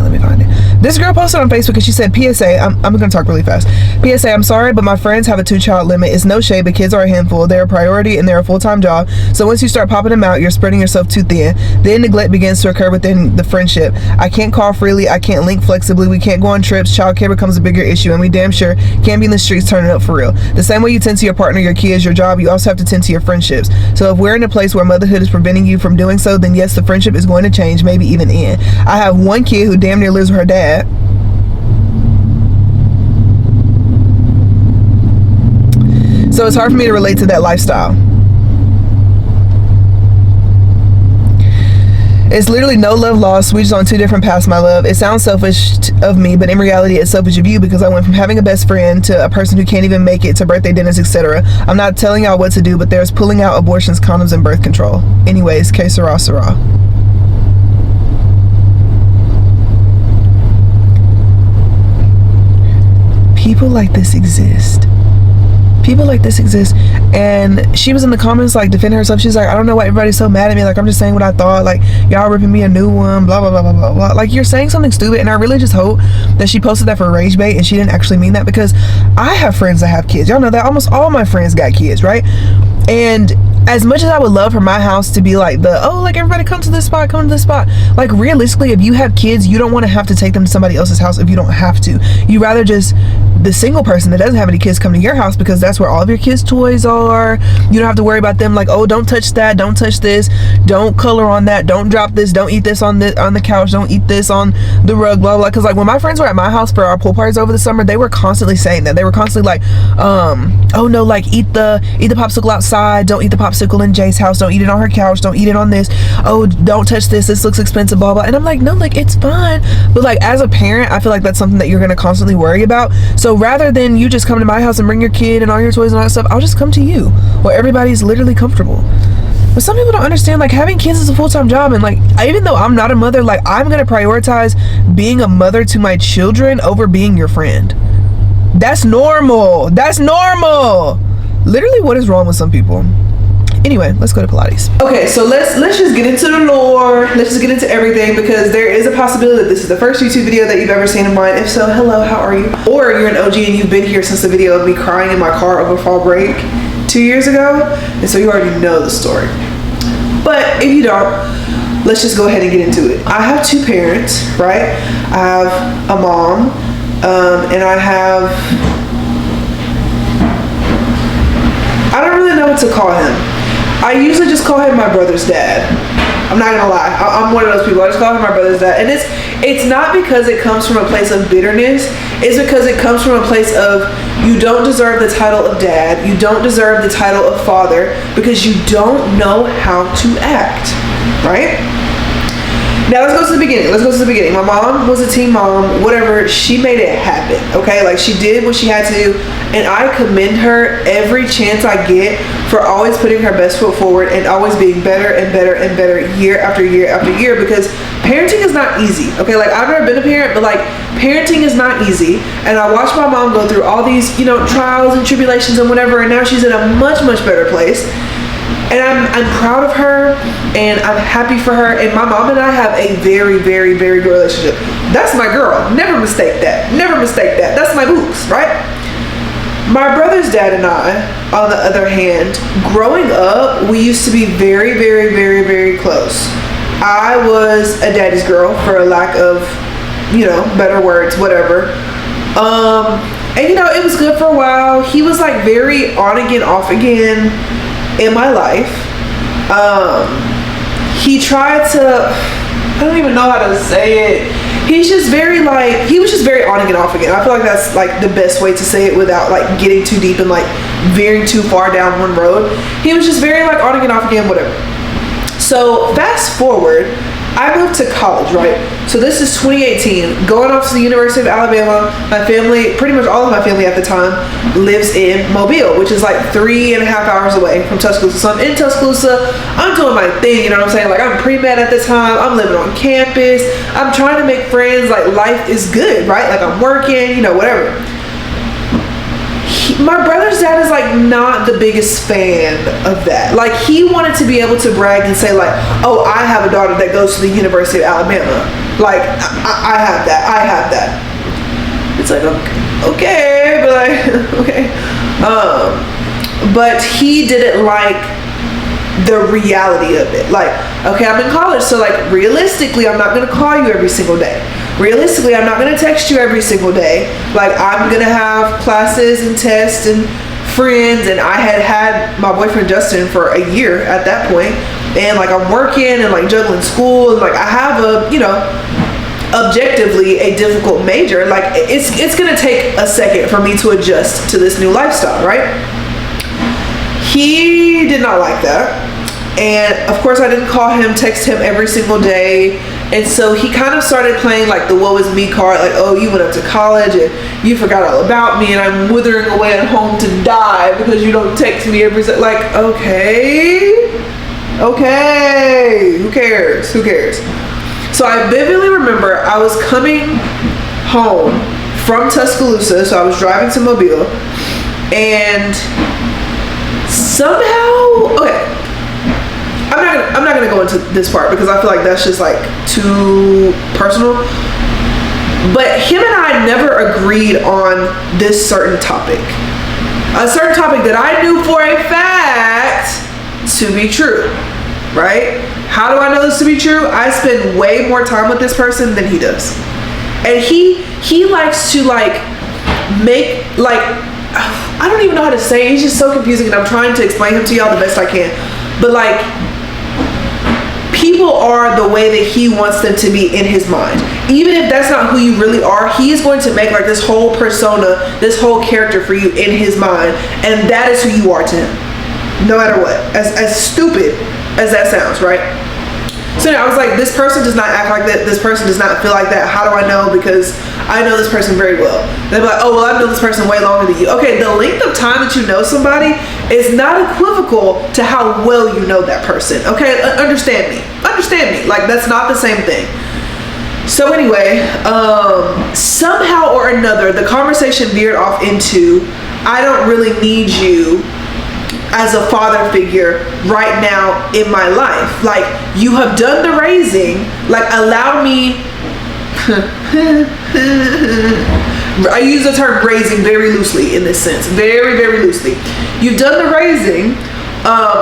This girl posted on Facebook and she said, PSA, I'm gonna talk really fast. PSA, I'm sorry, but my friends have a 2-child limit. It's no shade, but kids are a handful. They're a priority and they're a full-time job. So once you start popping them out, you're spreading yourself too thin. Then neglect begins to occur within the friendship. I can't call freely. I can't link flexibly. We can't go on trips. Childcare becomes a bigger issue, and we damn sure can't be in the streets turning up for real. The same way you tend to your partner, your kids, your job, you also have to tend to your friendships. So if we're in a place where motherhood is preventing you from doing so, then yes, the friendship is going to change, maybe even end. I have one kid who damn near lives with her dad. So it's hard for me to relate to that lifestyle. It's literally no love lost. We just on 2 different paths, my love. It sounds selfish of me, but in reality, it's selfish of you, because I went from having a best friend to a person who can't even make it to birthday dinners, etc. I'm not telling y'all what to do, but there's pulling out abortions, condoms, and birth control. Anyways, que sera, sera. People like this exist. People like this exist. And she was in the comments like defending herself. She's like, I don't know why everybody's so mad at me. Like, I'm just saying what I thought. Like, y'all ripping me a new one, blah blah blah blah blah blah. Like, you're saying something stupid. And I really just hope that she posted that for rage bait and she didn't actually mean that, because I have friends that have kids. Y'all know that almost all my friends got kids, right? And as much as I would love for my house to be like the, oh, like everybody come to this spot, like realistically, if you have kids, you don't want to have to take them to somebody else's house if you don't have to. You rather just the single person that doesn't have any kids come to your house, because that's where all of your kids' toys are. You don't have to worry about them like, oh, don't touch that, don't touch this, don't color on that, don't drop this, don't eat this on the couch, don't eat this on the rug, blah blah. Because like when my friends were at my house for our pool parties over the summer, they were constantly saying that. They were constantly like, oh no, like eat the popsicle outside, don't eat the popsicle in Jay's house, don't eat it on her couch, don't eat it on this, oh, don't touch this looks expensive, blah blah. And I'm like, no, like it's fine. But like as a parent, I feel like that's something that you're gonna constantly worry about. So rather than you just come to my house and bring your kid and all your toys and all that stuff, I'll just come to you where everybody's literally comfortable. But some people don't understand, like having kids is a full-time job, and like even though I'm not a mother, like I'm gonna prioritize being a mother to my children over being your friend. That's normal. Literally, what is wrong with some people? Anyway, let's go to Pilates. Okay, so let's just get into the lore. Let's just get into everything, because there is a possibility that this is the first YouTube video that you've ever seen of mine. If so, hello, how are you? Or you're an OG and you've been here since the video of me crying in my car over fall break. 2 years ago, and so you already know the story. But if you don't, let's just go ahead and get into it. I have two parents, right? I have a mom, and I don't really know what to call him. I usually just call him my brother's dad. I'm not gonna lie. I'm one of those people. I just call him my brother's dad. And it's not because it comes from a place of bitterness. It's because it comes from a place of you don't deserve the title of dad. You don't deserve the title of father because you don't know how to act, right? Now let's go to the beginning. My mom was a teen mom, whatever. She made it happen, okay? Like she did what she had to do, and I commend her every chance I get for always putting her best foot forward and always being better and better and better year after year after year, because parenting is not easy, okay? Like I've never been a parent, but like parenting is not easy, and I watched my mom go through all these, trials and tribulations and whatever, and now she's in a much, much better place. And I'm proud of her, and I'm happy for her, and my mom and I have a very, very, very good relationship. That's my girl. Never mistake that. That's my boots, right? My brother's dad and I, on the other hand, growing up, we used to be very, very, very, very close. I was a daddy's girl, for a lack of, better words, whatever. And it was good for a while. He was like very on again, off again in my life. He tried to, I don't even know how to say it. He was just very on again, off again. I feel like that's like the best way to say it without like getting too deep and like veering too far down one road. He was just very like on again, off again, whatever. So fast forward, I moved to college, right? So this is 2018, going off to the University of Alabama. My family, pretty much all of my family at the time, lives in Mobile, which is like 3.5 hours away from Tuscaloosa. So I'm in Tuscaloosa, I'm doing my thing, you know what I'm saying? Like I'm pre-med at the time, I'm living on campus, I'm trying to make friends, like life is good, right? Like I'm working, whatever. My brother's dad is like not the biggest fan of that. Like he wanted to be able to brag and say like, oh, I have a daughter that goes to the University of Alabama. Like I have that. It's like, okay, but like, okay. But he didn't like the reality of it. Like, okay, I'm in college, so like realistically, I'm not gonna call you every single day. Realistically, I'm not going to text you every single day. Like, I'm going to have classes and tests and friends. And I had my boyfriend Justin for a year at that point. And, like, I'm working and, like, juggling school. And, like, I have objectively a difficult major. Like, it's going to take a second for me to adjust to this new lifestyle, right? He did not like that. And, of course, I didn't call him, text him every single day. And so he kind of started playing like the woe is me card, like, oh, you went up to college and you forgot all about me and I'm withering away at home to die because you don't text me every second. Like, okay, who cares? So I vividly remember I was coming home from Tuscaloosa, so I was driving to Mobile, and somehow, okay, I'm not gonna go into this part because I feel like that's just like too personal. But him and I never agreed on this certain topic. A certain topic that I knew for a fact to be true, right? How do I know this to be true? I spend way more time with this person than he does. And he likes to like make like, I don't even know how to say it. He's just so confusing, and I'm trying to explain him to y'all the best I can. But like, people are the way that he wants them to be in his mind. Even if that's not who you really are, he is going to make like this whole persona, this whole character for you in his mind, and that is who you are to him, no matter what. As stupid as that sounds, right? So I was like, this person does not act like that. This person does not feel like that. How do I know? Because I know this person very well. They'll be like, oh, well, I've known this person way longer than you. Okay, the length of time that you know somebody is not equivocal to how well you know that person. Okay, understand me. Like, that's not the same thing. So anyway, somehow or another, the conversation veered off into, I don't really need you as a father figure right now in my life. Like, you have done the raising, like, allow me I use the term raising very loosely in this sense, very, very loosely. You've done the raising,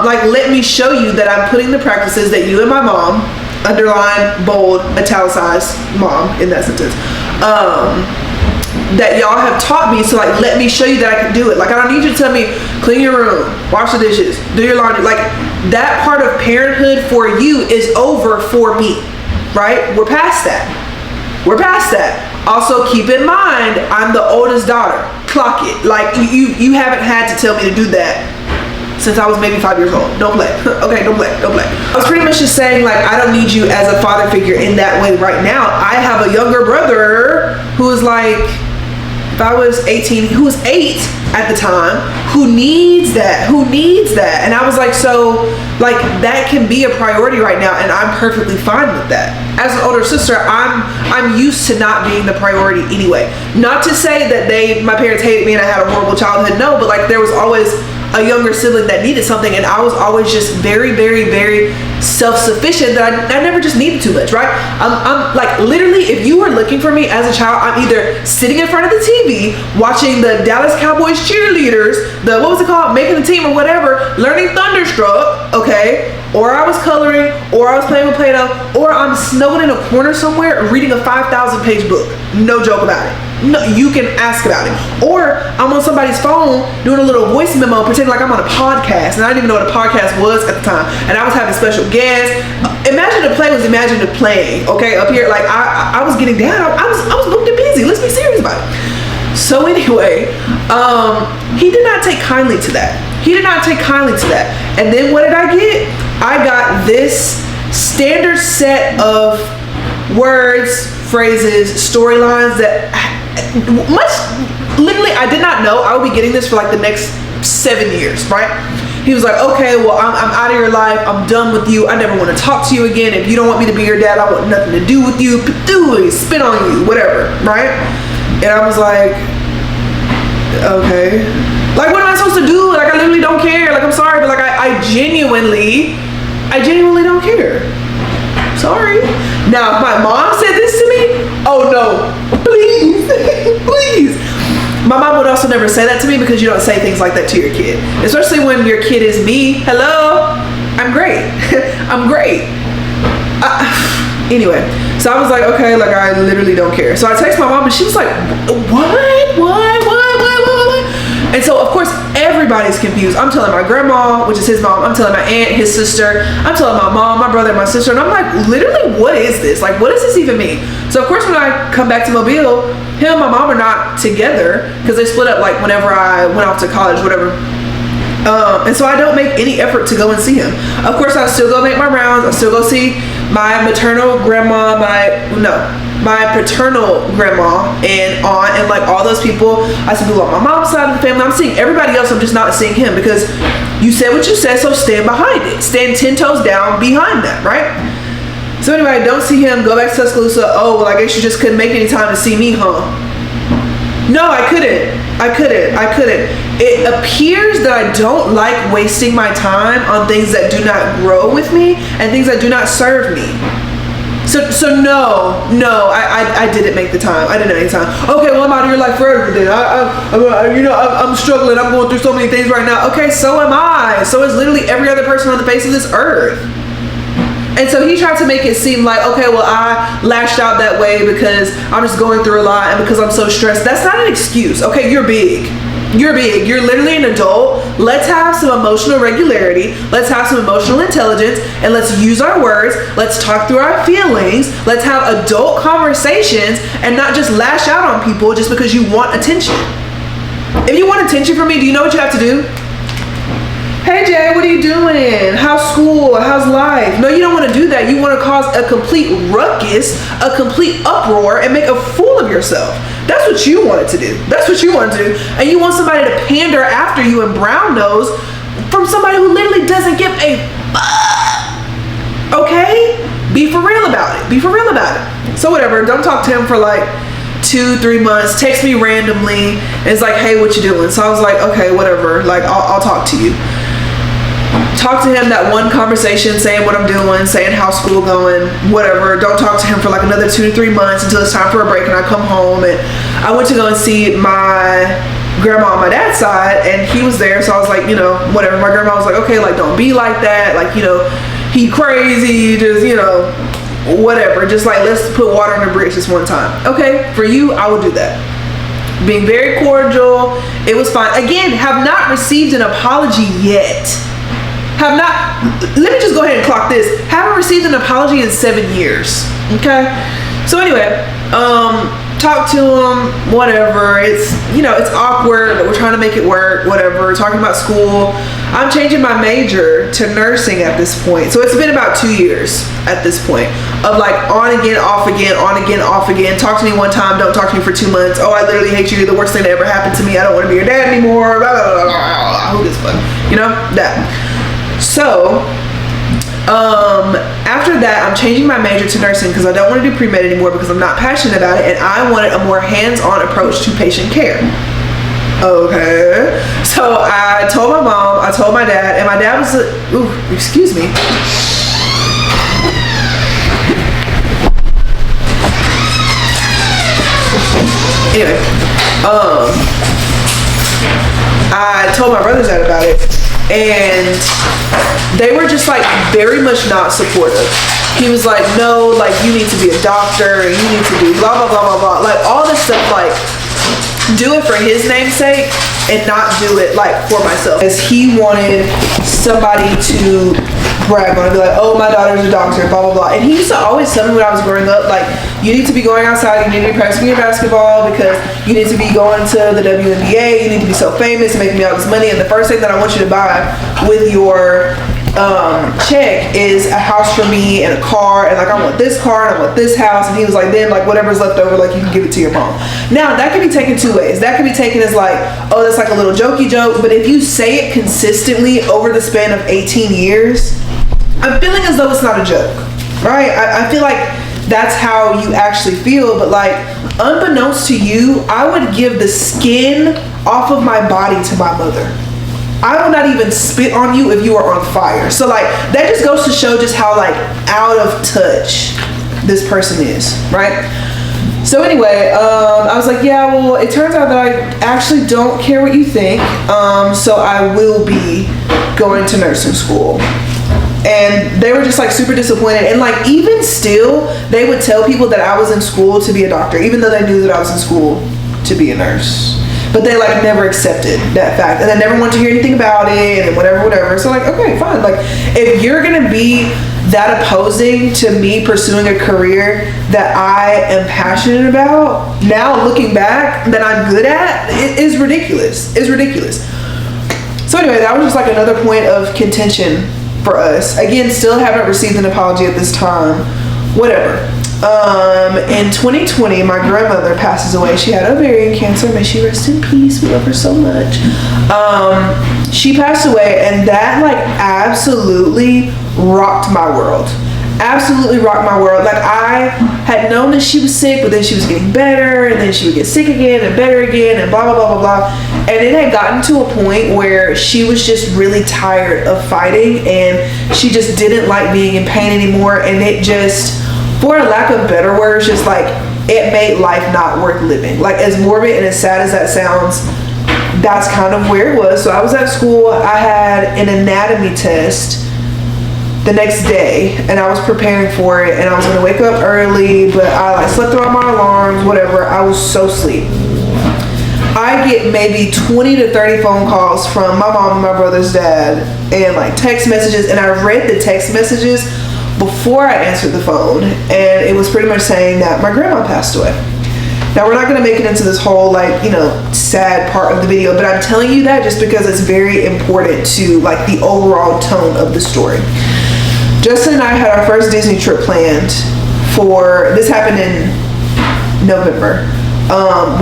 like let me show you that I'm putting the practices that you and my mom, underline, bold, italicized, mom in that sentence, that y'all have taught me. So like, let me show you that I can do it. Like, I don't need you to tell me, clean your room, wash the dishes, do your laundry. Like, that part of parenthood for you is over for me, right? We're past that. We're past that. Also, keep in mind, I'm the oldest daughter. Clock it. Like, you haven't had to tell me to do that since I was maybe 5 years old. Don't play. Okay, don't play. I was pretty much just saying, like, I don't need you as a father figure in that way right now. I have a younger brother who is like, if I was 18, who was 8 at the time, who needs that. And I was like, so, like, that can be a priority right now, and I'm perfectly fine with that. As an older sister, I'm used to not being the priority anyway. Not to say that my parents hated me and I had a horrible childhood, no, but like, there was always a younger sibling that needed something, and I was always just very, very, very self-sufficient that I never just needed too much, right? I'm like, literally, if you were looking for me as a child, I'm either sitting in front of the TV watching the Dallas Cowboys cheerleaders, what was it called, making the team or whatever, learning Thunderstruck, okay, or I was coloring, or I was playing with Play-Doh, or I'm snowed in a corner somewhere reading a 5,000-page book. No joke about it. No, you can ask about it. Or I'm on somebody's phone doing a little voice memo, pretending like I'm on a podcast, and I didn't even know what a podcast was at the time, and I was having special guests. Imagine the play was imaginative playing, okay, up here. Like, I was getting down. I was booked and busy. Let's be serious about it. So anyway, he did not take kindly to that. And then what did I get? I got this standard set of words, phrases, storylines that literally I did not know I would be getting this for like the next 7 years, right? He was like, okay, well, I'm out of your life. I'm done with you. I never want to talk to you again. If you don't want me to be your dad, I want nothing to do with you. Spit on you, whatever, right? And I was like, okay. Like, what am I supposed to do? Like, I literally don't care. Like, I'm sorry, but like, I genuinely don't care. Sorry. Now, if my mom said this to me, oh no, please, please. My mom would also never say that to me, because you don't say things like that to your kid. Especially when your kid is me. Hello, I'm great. I'm great. Anyway, so I was like, okay, like, I literally don't care. So I text my mom, and she was like, what? And so, of course, everybody's confused. I'm telling my grandma, which is his mom. I'm telling my aunt, his sister. I'm telling my mom, my brother, and my sister. And I'm like, literally, what is this? Like, what does this even mean? So, of course, when I come back to Mobile, him and my mom are not together, because they split up, like, whenever I went off to college, whatever. And so I don't make any effort to go and see him. Of course, I still go make my rounds. I still go see my maternal grandma, my paternal grandma and aunt, and like all those people. I see people on my mom's side of the family. I'm seeing everybody else. I'm just not seeing him, because you said what you said, so stand behind it. Stand 10 toes down behind that, right? So anyway, I don't see him. Go back to Tuscaloosa. Oh, well, I guess you just couldn't make any time to see me, huh? No, I couldn't. It appears that I don't like wasting my time on things that do not grow with me and things that do not serve me. So no, I didn't make the time. I didn't have any time. Okay, well, I'm out of your life forever then. I'm struggling. I'm going through so many things right now. Okay, so am I. So is literally every other person on the face of this earth. And so he tried to make it seem like, okay, well, I lashed out that way because I'm just going through a lot and because I'm so stressed. That's not an excuse. Okay, you're big. You're big. You're literally an adult. Let's have some emotional regularity. Let's have some emotional intelligence, and let's use our words. Let's talk through our feelings. Let's have adult conversations and not just lash out on people just because you want attention. If you want attention from me, do you know what you have to do? Hey Jay, what are you doing? How's school? How's life? No, you don't want to do that. You want to cause a complete ruckus, a complete uproar, and make a fool of yourself. That's what you wanted to do. That's what you wanted to do. And you want somebody to pander after you and brown nose from somebody who literally doesn't give a fuck. Okay? Be for real about it. Be for real about it. So whatever, don't talk to him for like 2-3 months. Text me randomly. And it's like, hey, what you doing? So I was like, okay, whatever. Like, I'll talk to you. Talk to him that one conversation, saying what I'm doing, saying how's school going, whatever. Don't talk to him for like another 2 to 3 months until it's time for a break and I come home. And I went to go and see my grandma on my dad's side, and he was there, so I was like, you know, whatever. My grandma was like, okay, like, don't be like that, like, you know, he crazy, just, you know, whatever, just like, let's put water on the bridge this one time. Okay, for you, I will do that. Being very cordial, it was fine. Again, have not received an apology yet. Have not, let me just go ahead and clock this, haven't received an apology in 7 years. Okay, so anyway, talk to him, whatever. It's, you know, it's awkward, but we're trying to make it work, whatever. Talking about school. I'm changing my major to nursing at this point. So it's been about 2 years at this point of like on again, off again, on again, off again. Talk to me one time, don't talk to me for 2 months. Oh, I literally hate you. You're the worst thing that ever happened to me. I don't want to be your dad anymore. Blah, blah, blah, blah. Who gives a fuck? You know, that. So, after that, I'm changing my major to nursing because I don't want to do pre-med anymore because I'm not passionate about it, and I wanted a more hands-on approach to patient care. Okay, so I told my mom, I told my dad, and my dad was, ooh, excuse me. Anyway, I told my brothers that about it, and they were just like very much not supportive. He was like, no, like you need to be a doctor and you need to do blah, blah, blah, blah, blah. Like all this stuff, like do it for his name's sake and not do it like for myself. Because he wanted somebody to brag on and be like, oh, my daughter's a doctor, blah, blah, blah. And he used to always tell me when I was growing up, like, you need to be going outside, you need to be practicing your basketball because you need to be going to the WNBA, you need to be so famous and making me all this money. And the first thing that I want you to buy with your check is a house for me and a car, and like I want this car and I want this house. And he was like, then like whatever's left over, like you can give it to your mom. Now that can be taken two ways. That can be taken as like, oh, that's like a little jokey joke, but if you say it consistently over the span of 18 years, I'm feeling as though it's not a joke, right? I feel like that's how you actually feel, but like unbeknownst to you, I would give the skin off of my body to my mother. I will not even spit on you if you are on fire. So like that just goes to show just how like out of touch this person is, right? So anyway, I was like, yeah, well, it turns out that I actually don't care what you think. So I will be going to nursing school. And they were just like super disappointed. And like even still, they would tell people that I was in school to be a doctor, even though they knew that I was in school to be a nurse. But they like never accepted that fact, and they never wanted to hear anything about it and whatever. So like, okay, fine. Like if you're gonna be that opposing to me pursuing a career that I am passionate about, now looking back, that I'm good at, it is ridiculous. It's ridiculous. So anyway, that was just like another point of contention for us. Again, still haven't received an apology at this time. Whatever. In 2020, my grandmother passes away. She had ovarian cancer. May she rest in peace. We love her so much. She passed away, and that like absolutely rocked my world. Absolutely rocked my world. Like I had known that she was sick, but then she was getting better, and then she would get sick again and better again, and blah blah blah blah blah. And it had gotten to a point where she was just really tired of fighting, and she just didn't like being in pain anymore. And it just, for a lack of better words, just like it made life not worth living. Like as morbid and as sad as that sounds, that's kind of where it was. So I was at school. I had an anatomy test the next day, and I was preparing for it, and I was gonna wake up early, but I like slept through all my alarms, whatever. I was so asleep. I get maybe 20 to 30 phone calls from my mom and my brother's dad, and like text messages, and I read the text messages before I answered the phone, and it was pretty much saying that my grandma passed away. Now we're not going to make it into this whole like, you know, sad part of the video, but I'm telling you that just because it's very important to like the overall tone of the story. Justin and I had our first Disney trip planned for, this happened in November.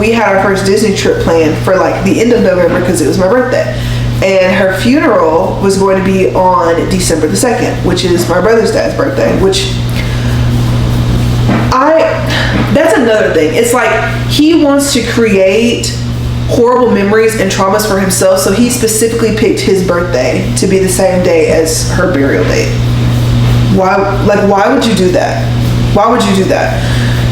We had our first Disney trip planned for like the end of November because it was my birthday. And her funeral was going to be on December the 2nd, which is my brother's dad's birthday, which that's another thing. It's like he wants to create horrible memories and traumas for himself, so he specifically picked his birthday to be the same day as her burial date. Why would you do that? Why would you do that?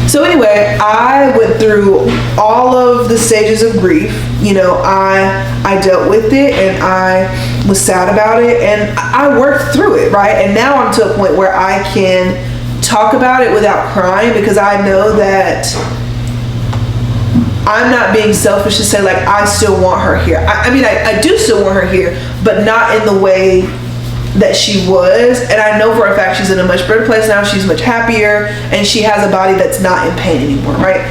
So anyway, I went through all of the stages of grief. You know, I dealt with it, and I was sad about it, and I worked through it, right? And now I'm to a point where I can talk about it without crying, because I know that I'm not being selfish to say, like, I still want her here. I mean, I do still want her here, but not in the way that she was. And I know for a fact she's in a much better place now. She's much happier, and she has a body that's not in pain anymore, right?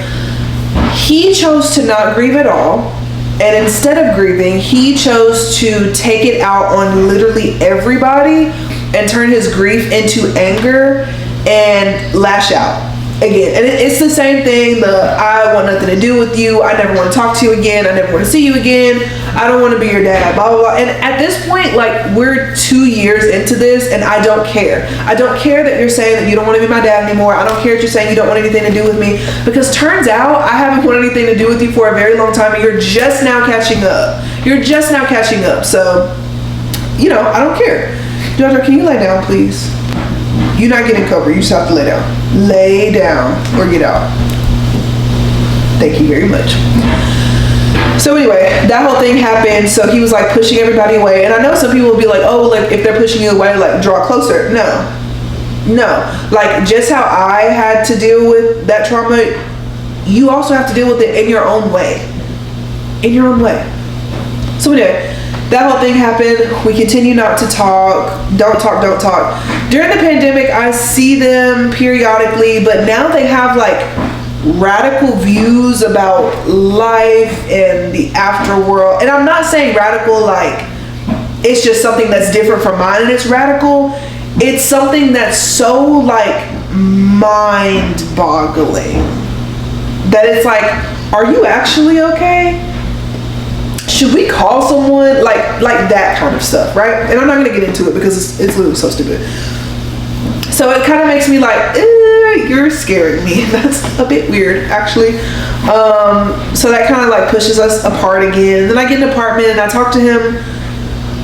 He chose to not grieve at all. And instead of grieving, he chose to take it out on literally everybody and turn his grief into anger and lash out again. And it's the same thing, I want nothing to do with you, I never want to talk to you again, I never want to see you again, I don't want to be your dad, blah blah blah. And at this point, like, we're 2 years into this, and I don't care. I don't care that you're saying that you don't want to be my dad anymore. I don't care that you're saying you don't want anything to do with me, because turns out I haven't wanted anything to do with you for a very long time, and you're just now catching up. So, you know, I don't care. Daughter, can you lay down, please? You're not getting covered. You just have to lay down. Lay down or get out. Thank you very much. So anyway, that whole thing happened. So he was like pushing everybody away. And I know some people will be like, oh, like if they're pushing you away, like draw closer. No. Like just how I had to deal with that trauma, you also have to deal with it in your own way. So anyway, that whole thing happened. We continue not to talk. Don't talk. During the pandemic, I see them periodically, but now they have like radical views about life and the afterworld. And I'm not saying radical like it's just something that's different from mine and it's radical. It's something that's so like mind-boggling that it's like, are you actually okay? Should we call someone? Like that kind of stuff, right? And I'm not gonna get into it because it's literally so stupid. So it kind of makes me like, you're scaring me. That's a bit weird, actually. So that kind of like pushes us apart again. Then I get an apartment and I talk to him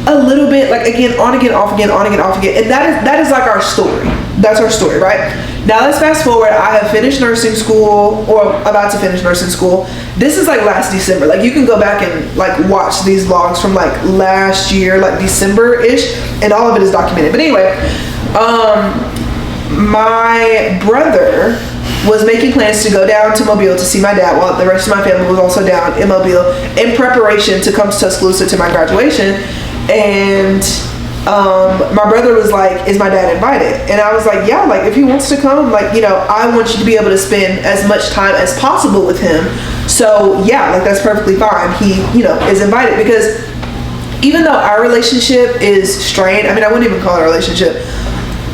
a little bit, like again, on again, off again, on again, off again. And that is like our story. That's our story, right? Now let's fast forward. I have finished nursing school, or about to finish nursing school. This is like last December. Like you can go back and like watch these vlogs from like last year, like December-ish, and all of it is documented. But anyway, my brother was making plans to go down to Mobile to see my dad while the rest of my family was also down in Mobile in preparation to come to Tuscaloosa to my graduation. And my brother was like, is my dad invited? And I was like, yeah, like if he wants to come, like, you know, I want you to be able to spend as much time as possible with him. So yeah, like that's perfectly fine. He, you know, is invited, because even though our relationship is strained, I mean, I wouldn't even call it a relationship,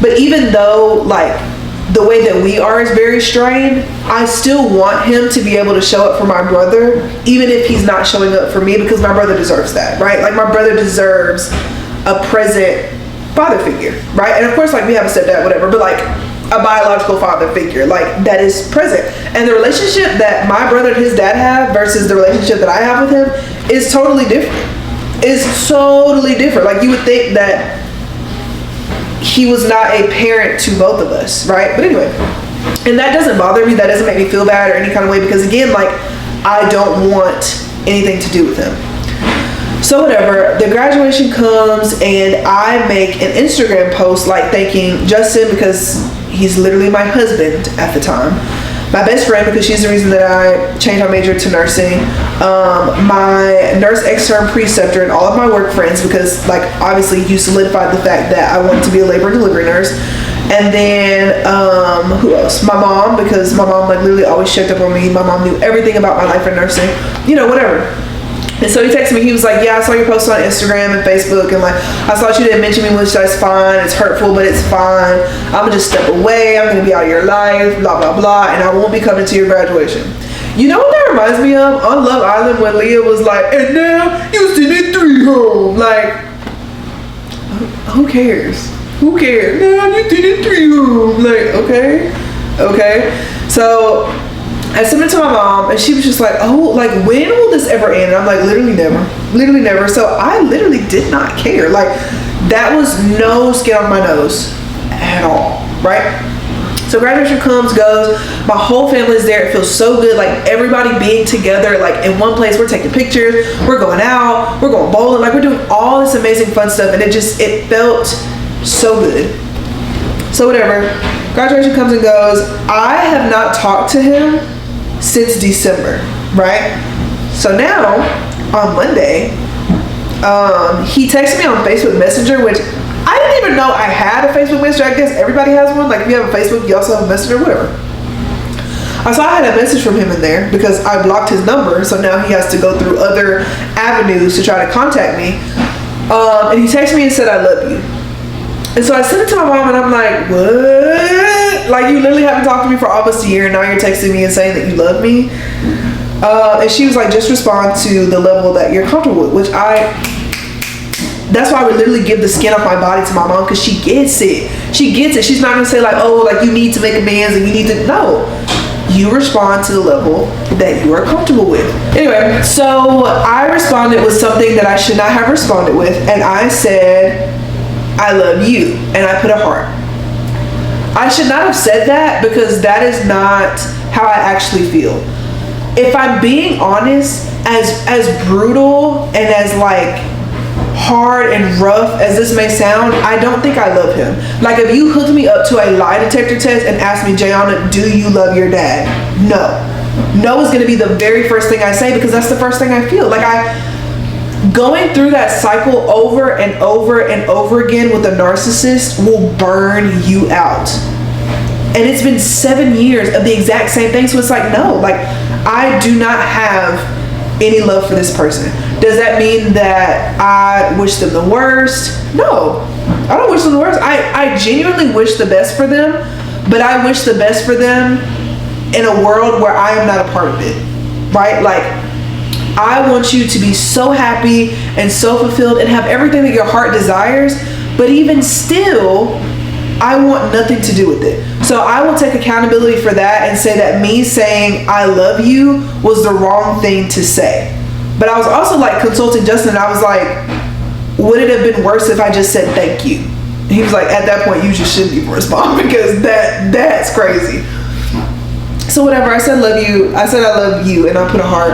but even though like the way that we are is very strained, I still want him to be able to show up for my brother, even if he's not showing up for me, because my brother deserves that, right? Like my brother deserves a present father figure, right? And of course, like we have a stepdad, whatever, but like a biological father figure, like that is present. And the relationship that my brother and his dad have versus the relationship that I have with him is totally different. It's totally different. Like you would think that he was not a parent to both of us, right? But anyway, and that doesn't bother me. That doesn't make me feel bad or any kind of way, because again, like I don't want anything to do with him. So whatever, the graduation comes and I make an Instagram post like thanking Justin, because he's literally my husband at the time, my best friend, because she's the reason that I changed my major to nursing, my nurse extern preceptor, and all of my work friends, because like obviously you solidified the fact that I wanted to be a labor and delivery nurse. And then who else? My mom, because my mom like literally always checked up on me. My mom knew everything about my life in nursing, you know, whatever. And so he texted me, he was like, yeah, I saw your post on Instagram and Facebook, and like, I saw you didn't mention me, which that's fine. It's hurtful, but it's fine. I'm gonna just step away. I'm gonna be out of your life, blah, blah, blah, and I won't be coming to your graduation. You know what that reminds me of? On Love Island, when Leah was like, and now you sitting 3 home. Like, who cares? Who cares? Now you sitting 3 home. Like, okay. So I sent it to my mom, and she was just like, oh, like, when will this ever end? And I'm like, literally never. So I literally did not care. Like, that was no skin on my nose at all, right? So graduation comes, goes, my whole family's there. It feels so good, like everybody being together, like in one place. We're taking pictures, we're going out, we're going bowling, like we're doing all this amazing fun stuff, and it felt so good. So whatever, graduation comes and goes. I have not talked to him since December, right? So now, on Monday, he texted me on Facebook Messenger, which I didn't even know I had a Facebook Messenger. I guess everybody has one. Like if you have a Facebook, you also have a Messenger, whatever. So I had a message from him in there because I blocked his number. So now he has to go through other avenues to try to contact me. And he texted me and said, I love you. And so I sent it to my mom and I'm like, what? Like you literally haven't talked to me for almost a year and now you're texting me and saying that you love me? And she was like, just respond to the level that you're comfortable with, that's why I would literally give the skin off my body to my mom because she gets it. She gets it. She's not gonna say like, oh, like you need to make amends and you need to, no. You respond to the level that you are comfortable with. Anyway, so I responded with something that I should not have responded with, and I said, I love you, and I put a heart. I should not have said that because that is not how I actually feel. If I'm being honest, as brutal and as like hard and rough as this may sound, I don't think I love him. Like if you hooked me up to a lie detector test and asked me, Jayana, do you love your dad? No is gonna be the very first thing I say because that's the first thing I feel. Like going through that cycle over and over and over again with a narcissist will burn you out. And it's been 7 years of the exact same thing. So it's like, no, like I do not have any love for this person. Does that mean that I wish them the worst? No, I don't wish them the worst. I genuinely wish the best for them, but I wish the best for them in a world where I am not a part of it, right? Like, I want you to be so happy and so fulfilled and have everything that your heart desires, but even still, I want nothing to do with it. So I will take accountability for that and say that me saying I love you was the wrong thing to say. But I was also like consulting Justin and I was like, would it have been worse if I just said thank you? And he was like, at that point you just shouldn't even respond because that's crazy. So whatever, I said love you. I said I love you and I put a heart.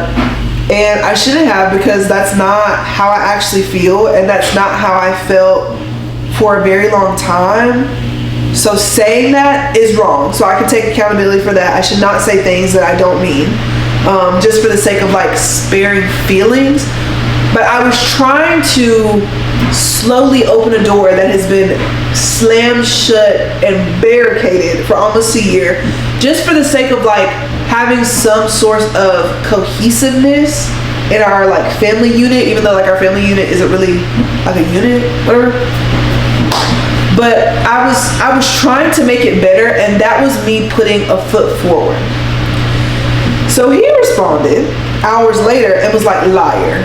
And I shouldn't have because that's not how I actually feel and that's not how I felt for a very long time. So saying that is wrong. So I can take accountability for that. I should not say things that I don't mean, just for the sake of like sparing feelings. But I was trying to slowly open a door that has been slammed shut and barricaded for almost a year, just for the sake of like having some sort of cohesiveness in our like family unit, even though like our family unit isn't really like a unit, whatever. But I was trying to make it better, and that was me putting a foot forward. So he responded hours later and was like, liar.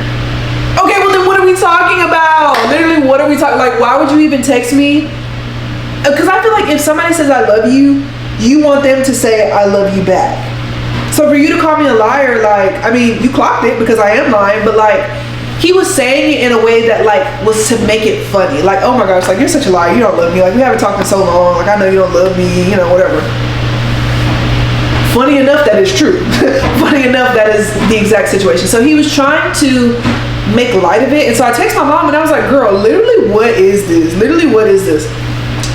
Okay, well then what are we talking about? Literally, what are we talking, like why would you even text me? Because I feel like if somebody says I love you, you want them to say I love you back. So for you to call me a liar, like, I mean, you clocked it because I am lying, but like, he was saying it in a way that like was to make it funny. Like, oh my gosh, like you're such a liar. You don't love me. Like we haven't talked in so long. Like I know you don't love me, you know, whatever. Funny enough, that is true. Funny enough, that is the exact situation. So he was trying to make light of it. And so I texted my mom and I was like, girl, literally what is this? Literally what is this?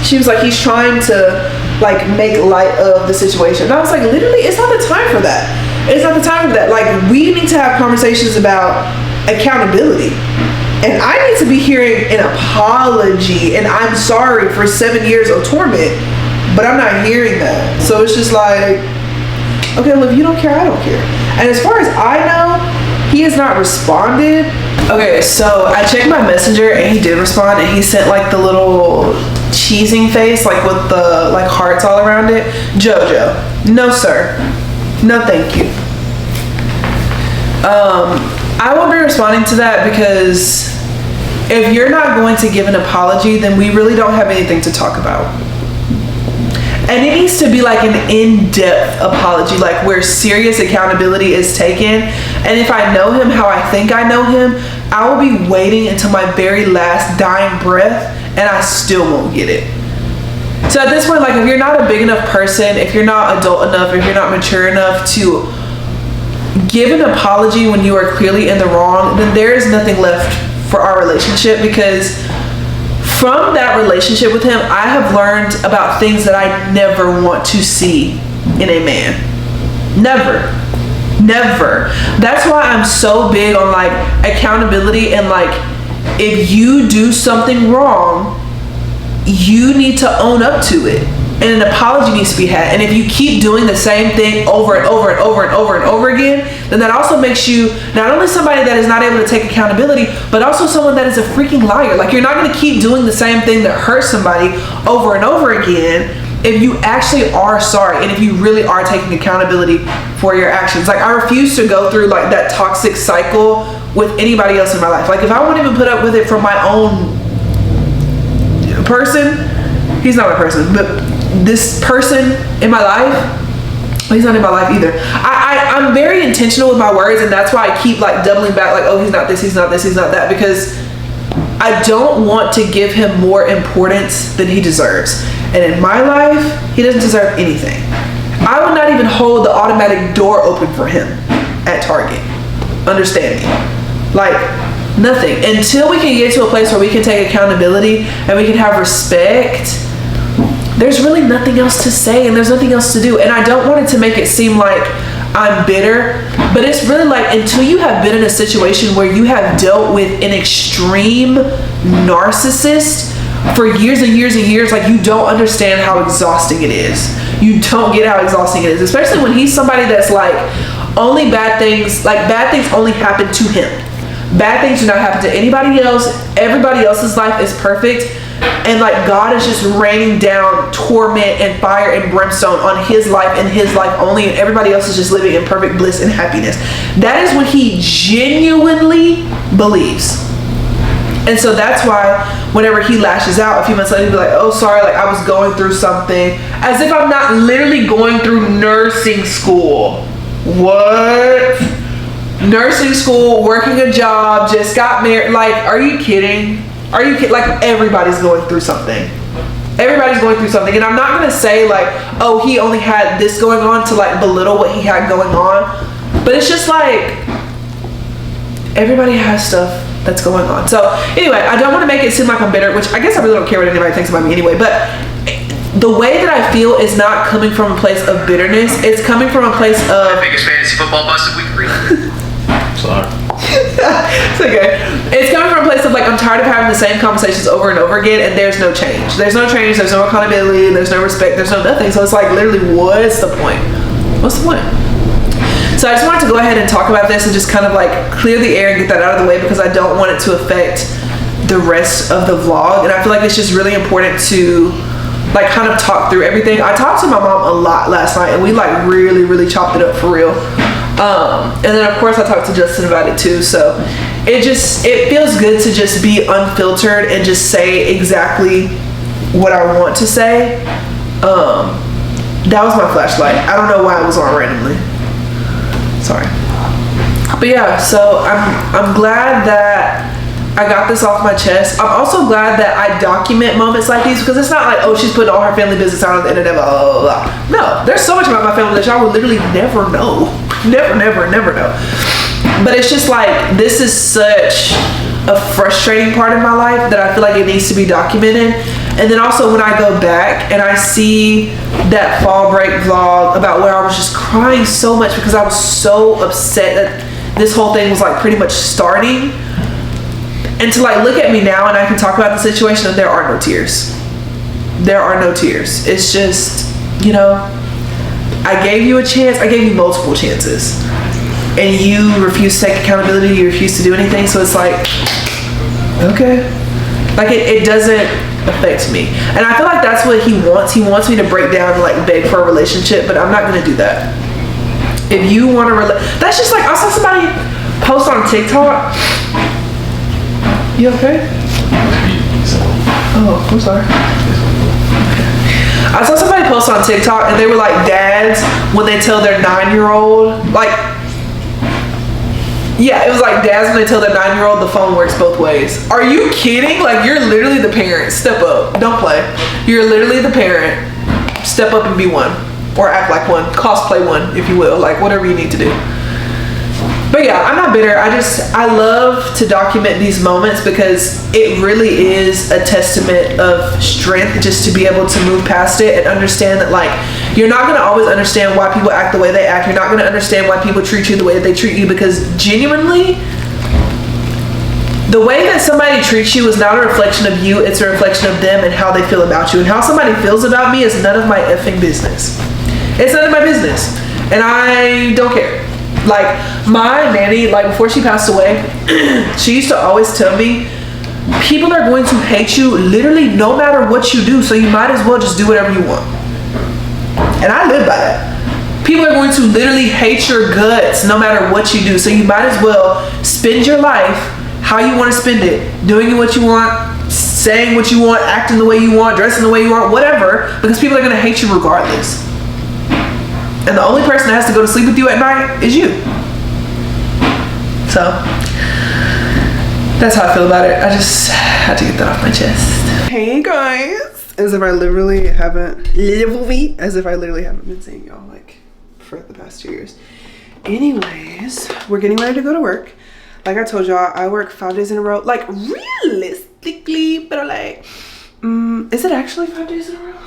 She was like, he's trying to like make light of the situation. And I was like, literally, it's not the time for that. It's not the time for that. Like we need to have conversations about accountability, and I need to be hearing an apology and I'm sorry for 7 years of torment, but I'm not hearing that. So it's just like, okay, well if you don't care, I don't care. And as far as I know, he has not responded. Okay, so I checked my messenger and he did respond, and he sent like the little cheesing face, like with the like hearts all around it. Jojo, no sir, no thank you. I won't be responding to that because if you're not going to give an apology, then we really don't have anything to talk about. And it needs to be like an in-depth apology, like where serious accountability is taken. And if I know him how I think I know him, I will be waiting until my very last dying breath and I still won't get it. So at this point, like, if you're not a big enough person, if you're not adult enough, if you're not mature enough to give an apology when you are clearly in the wrong, then there is nothing left for our relationship. Because from that relationship with him, I have learned about things that I never want to see in a man. Never. That's why I'm so big on like accountability, and like, if you do something wrong, you need to own up to it, and an apology needs to be had. And if you keep doing the same thing over and over and over and over and over again, then that also makes you not only somebody that is not able to take accountability, but also someone that is a freaking liar. Like, you're not going to keep doing the same thing that hurts somebody over and over again if you actually are sorry, and if you really are taking accountability for your actions. Like, I refuse to go through like that toxic cycle with anybody else in my life. Like, if I won't even put up with it from my own person, he's not my person, but this person in my life, he's not in my life either. I'm very intentional with my words, and that's why I keep like doubling back, like, oh, he's not this, he's not this, he's not that, because I don't want to give him more importance than he deserves. And in my life, he doesn't deserve anything. I would not even hold the automatic door open for him at Target. Understand me? Like, nothing. Until we can get to a place where we can take accountability and we can have respect, there's really nothing else to say, and there's nothing else to do. And I don't want it to make it seem like I'm bitter, but it's really like, until you have been in a situation where you have dealt with an extreme narcissist for years and years and years, like, you don't understand how exhausting it is. You don't get how exhausting it is, especially when he's somebody that's like, only bad things only happen to him. Bad things do not happen to anybody else. Everybody else's life is perfect, and like, God is just raining down torment and fire and brimstone on his life and his life only, and everybody else is just living in perfect bliss and happiness. That is what he genuinely believes. And so that's why whenever he lashes out a few months later, he'll be like, oh, sorry, like, I was going through something. As if I'm not literally going through nursing school. What? Nursing school, working a job, just got married. Like, are you kidding? Are you kidding? Like, everybody's going through something. Everybody's going through something. And I'm not going to say like, oh, he only had this going on, to like belittle what he had going on. But it's just like, everybody has stuff that's going on. So anyway, I don't want to make it seem like I'm bitter, which I guess I really don't care what anybody thinks about me anyway, but the way that I feel is not coming from a place of bitterness. It's coming from a place of... Biggest fantasy football bust of week 3. Sorry. It's okay. It's coming from a place of like, I'm tired of having the same conversations over and over again, and there's no change. There's no change, there's no accountability, there's no respect, there's no nothing. So it's like, literally, what's the point? What's the point? So I just wanted to go ahead and talk about this and just kind of like clear the air and get that out of the way, because I don't want it to affect the rest of the vlog. And I feel like it's just really important to like kind of talk through everything. I talked to my mom a lot last night, and we like really chopped it up for real. And then of course I talked to Justin about it too. So it feels good to just be unfiltered and just say exactly what I want to say. That was my flashlight. I don't know why it was on randomly. Sorry. But yeah, so I'm glad that I got this off my chest. I'm also glad that I document moments like these, because it's not like, oh, she's putting all her family business out on the internet, blah, blah, blah. No, there's so much about my family that y'all would literally never know. Never know. But it's just like, this is such a frustrating part of my life that I feel like it needs to be documented. And then also when I go back and I see that fall break vlog about where I was just crying so much because I was so upset that this whole thing was like pretty much starting, and to like look at me now and I can talk about the situation and there are no tears. There are no tears. It's just, you know, I gave you a chance. I gave you multiple chances, and you refuse to take accountability. You refuse to do anything. So it's like, okay, like it doesn't affect me. And I feel like that's what he wants. He wants me to break down and like beg for a relationship, but I'm not gonna do that. If you want to that's just like, I saw somebody post on TikTok. You okay? Oh, I'm sorry. I saw somebody post on TikTok and they were like, dads, when they tell their 9-year-old, like, Yeah, it was like dads when they tell their 9-year-old the phone works both ways. Are you kidding? Like, you're literally the parent. Step up. Don't play. You're literally the parent. Step up and be one. Or act like one. Cosplay one, if you will. Like, whatever you need to do. But yeah, I'm not bitter. I love to document these moments because it really is a testament of strength just to be able to move past it and understand that, like, you're not going to always understand why people act the way they act. You're not going to understand why people treat you the way that they treat you, because genuinely, the way that somebody treats you is not a reflection of you. It's a reflection of them and how they feel about you. And how somebody feels about me is none of my effing business. It's none of my business. And I don't care. Like, my nanny, like, before she passed away, she used to always tell me, people are going to hate you literally no matter what you do, so you might as well just do whatever you want. And I live by that. People are going to literally hate your guts no matter what you do, so you might as well spend your life how you want to spend it, doing what you want, saying what you want, acting the way you want, dressing the way you want, whatever, because people are going to hate you regardless. And the only person that has to go to sleep with you at night is you. So, that's how I feel about it. I just had to get that off my chest. Hey guys. As if I literally haven't been seeing y'all like for the past 2 years. Anyways, we're getting ready to go to work. Like I told y'all, I work 5 days in a row. Like, realistically, but like, is it actually 5 days in a row?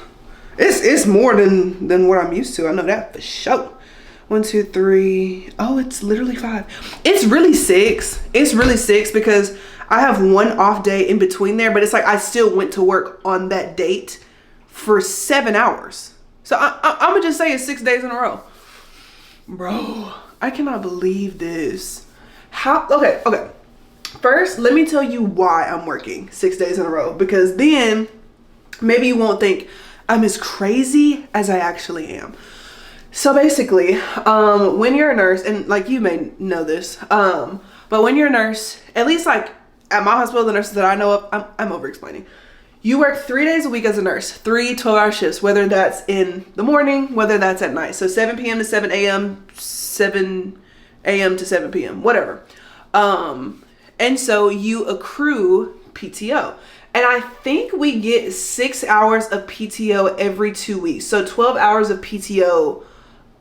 It's more than what I'm used to. I know that for sure. 1, 2, 3. Oh, it's literally 5. It's really 6. It's really 6 because I have one off day in between there, but it's like I still went to work on that date for 7 hours. So I'm gonna just say it's 6 days in a row. Bro, I cannot believe this. How? Okay. First, let me tell you why I'm working 6 days in a row, because then maybe you won't think I'm as crazy as I actually am. So basically, when you're a nurse, and like you may know this, but when you're a nurse, at least like at my hospital, the nurses that I know of, I'm over explaining. You work 3 days a week as a nurse, 3 12-hour shifts, whether that's in the morning, whether that's at night. So 7 p.m. to 7 a.m., 7 a.m. to 7 p.m., whatever. And so you accrue PTO. And I think we get 6 hours of PTO every 2 weeks. So 12 hours of PTO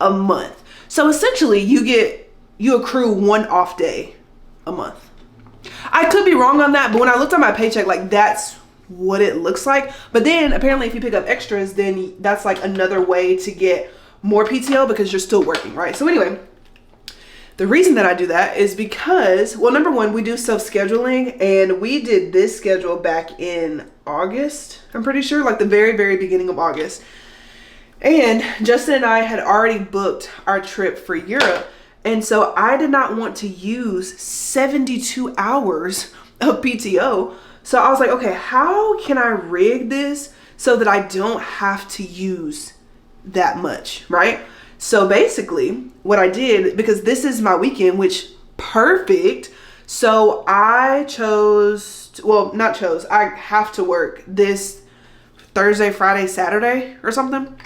a month. So essentially you accrue 1 off day a month. I could be wrong on that, but when I looked at my paycheck, like that's what it looks like. But then apparently if you pick up extras, then that's like another way to get more PTO because you're still working, right? So anyway, the reason that I do that is because, well, number one, we do self-scheduling, and we did this schedule back in August, I'm pretty sure, like the very, very beginning of August. And Justin and I had already booked our trip for Europe, and so I did not want to use 72 hours of PTO. So I was like, okay, how can I rig this so that I don't have to use that much, right? So basically what I did, because this is my weekend, which perfect. So I I have to work this Thursday, Friday, Saturday or something.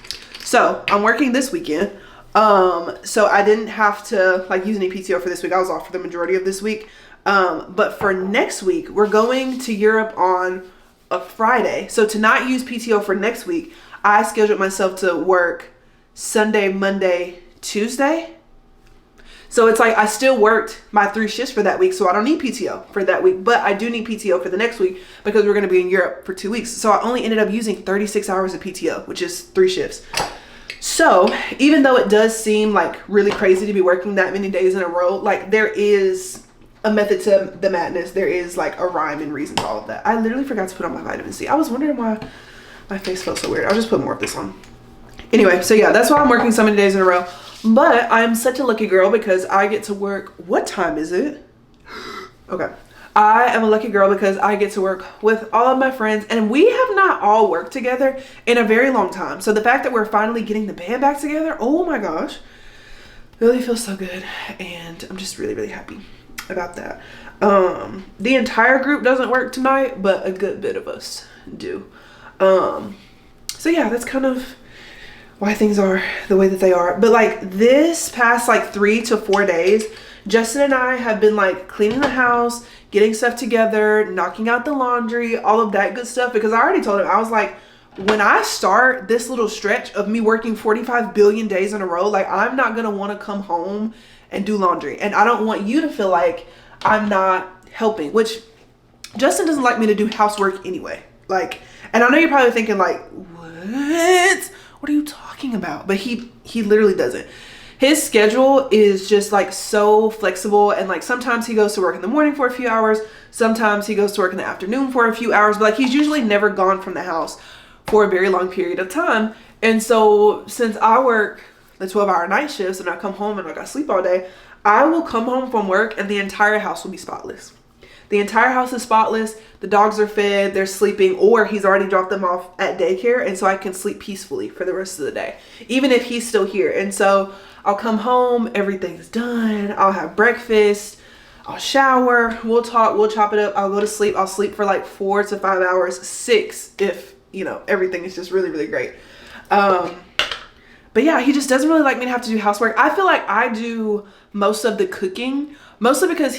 So I'm working this weekend. So I didn't have to like use any PTO for this week. I was off for the majority of this week. But for next week, we're going to Europe on a Friday. So to not use PTO for next week, I scheduled myself to work Sunday, Monday, Tuesday. So it's like I still worked my 3 shifts for that week, so I don't need PTO for that week, but I do need PTO for the next week because we're going to be in Europe for 2 weeks. So I only ended up using 36 hours of PTO, which is 3 shifts. So even though it does seem like really crazy to be working that many days in a row, like there is a method to the madness. There is like a rhyme and reason to all of that. I literally forgot to put on my vitamin C. I was wondering why my face felt so weird. I'll just put more of this on. Anyway, so yeah, that's why I'm working so many days in a row. But I'm such a lucky girl because I get to work. What time is it? Okay. I am a lucky girl because I get to work with all of my friends, and we have not all worked together in a very long time. So the fact that we're finally getting the band back together, oh my gosh, really feels so good. And I'm just really, really happy about that. The entire group doesn't work tonight, but a good bit of us do. So yeah, that's kind of why things are the way that they are. But like this past like 3 to 4 days, Justin and I have been like cleaning the house, getting stuff together, knocking out the laundry, all of that good stuff. Because I already told him, I was like, when I start this little stretch of me working 45 billion days in a row, like I'm not gonna want to come home and do laundry. And I don't want you to feel like I'm not helping, which Justin doesn't like me to do housework anyway. Like, and I know you're probably thinking like, what are you talking about? But he literally doesn't. His schedule is just like so flexible, and like sometimes he goes to work in the morning for a few hours, sometimes he goes to work in the afternoon for a few hours, but like he's usually never gone from the house for a very long period of time. And so since I work the 12-hour night shifts and I come home and like I sleep all day, I will come home from work and the entire house will be spotless. The entire house is spotless. The dogs are fed, they're sleeping, or he's already dropped them off at daycare, and so I can sleep peacefully for the rest of the day, even if he's still here. And so I'll come home, everything's done, I'll have breakfast, I'll shower, we'll talk, we'll chop it up, I'll go to sleep. I'll sleep for like 4 to 5 hours, 6 if, you know, everything is just really, really great. But yeah, he just doesn't really like me to have to do housework. I feel like I do most of the cooking, mostly because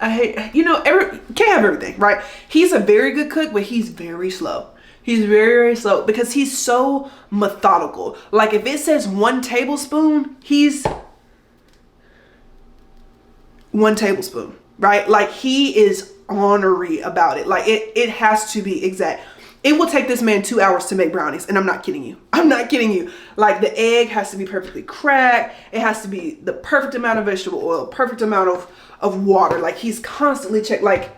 I hate, you know, can't have everything, right? He's a very good cook, but he's very slow. He's very, very slow because he's so methodical. Like if it says 1 tablespoon, he's 1 tablespoon, right? Like he is ornery about it. Like it has to be exact. It will take this man 2 hours to make brownies, and I'm not kidding you. I'm not kidding you. Like the egg has to be perfectly cracked. It has to be the perfect amount of vegetable oil, perfect amount of water. Like he's constantly like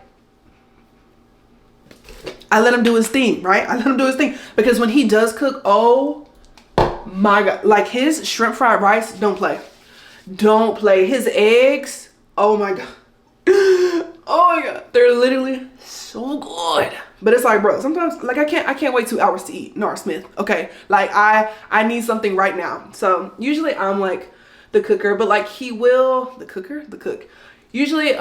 I let him do his thing, right? I let him do his thing because when he does cook, oh my God, like his shrimp fried rice, don't play. His eggs, oh my God. Oh my God, they're literally so good. But it's like, bro, sometimes like I can't wait 2 hours to eat Nar Smith. Okay, like I need something right now. So usually I'm like the cooker, but like he will the cook. Usually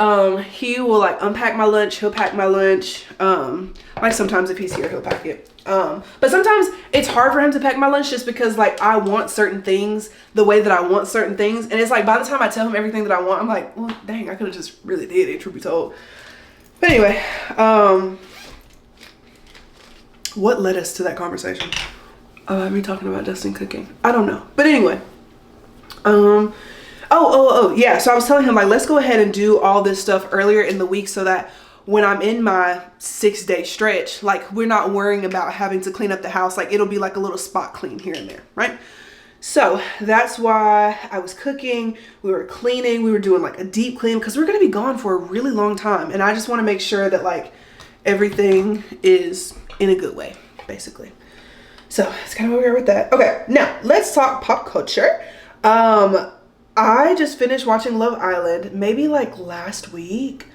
he will like unpack my lunch. He'll pack my lunch. Like sometimes if he's here, he'll pack it. But sometimes it's hard for him to pack my lunch just because like I want certain things the way that I want certain things, and it's like by the time I tell him everything that I want, I'm like, well, dang, I could have just really did it, truth be told. But anyway, what led us to that conversation? Me talking about Justin cooking. I don't know. But anyway, yeah. So I was telling him like, let's go ahead and do all this stuff earlier in the week so that when I'm in my 6-day stretch, like we're not worrying about having to clean up the house. Like it'll be like a little spot clean here and there, right? So that's why I was cooking. We were cleaning. We were doing like a deep clean because we're going to be gone for a really long time. And I just want to make sure that like everything is in a good way, basically. So that's kind of where we are with that. Okay, now let's talk pop culture. I just finished watching Love Island maybe like last week.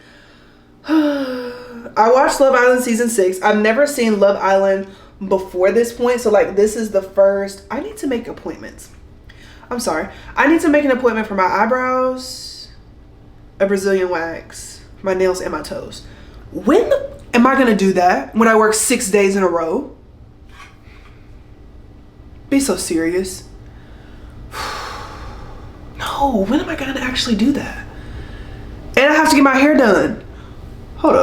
I watched Love Island season 6. I've never seen Love Island before this point, so like this is the first. I need to make appointments. I'm sorry. I need to make an appointment for my eyebrows, a Brazilian wax, my nails, and my toes. When am I gonna do that? When I work 6 days in a row? Be so serious. No, when am I gonna actually do that? And I have to get my hair done. Hold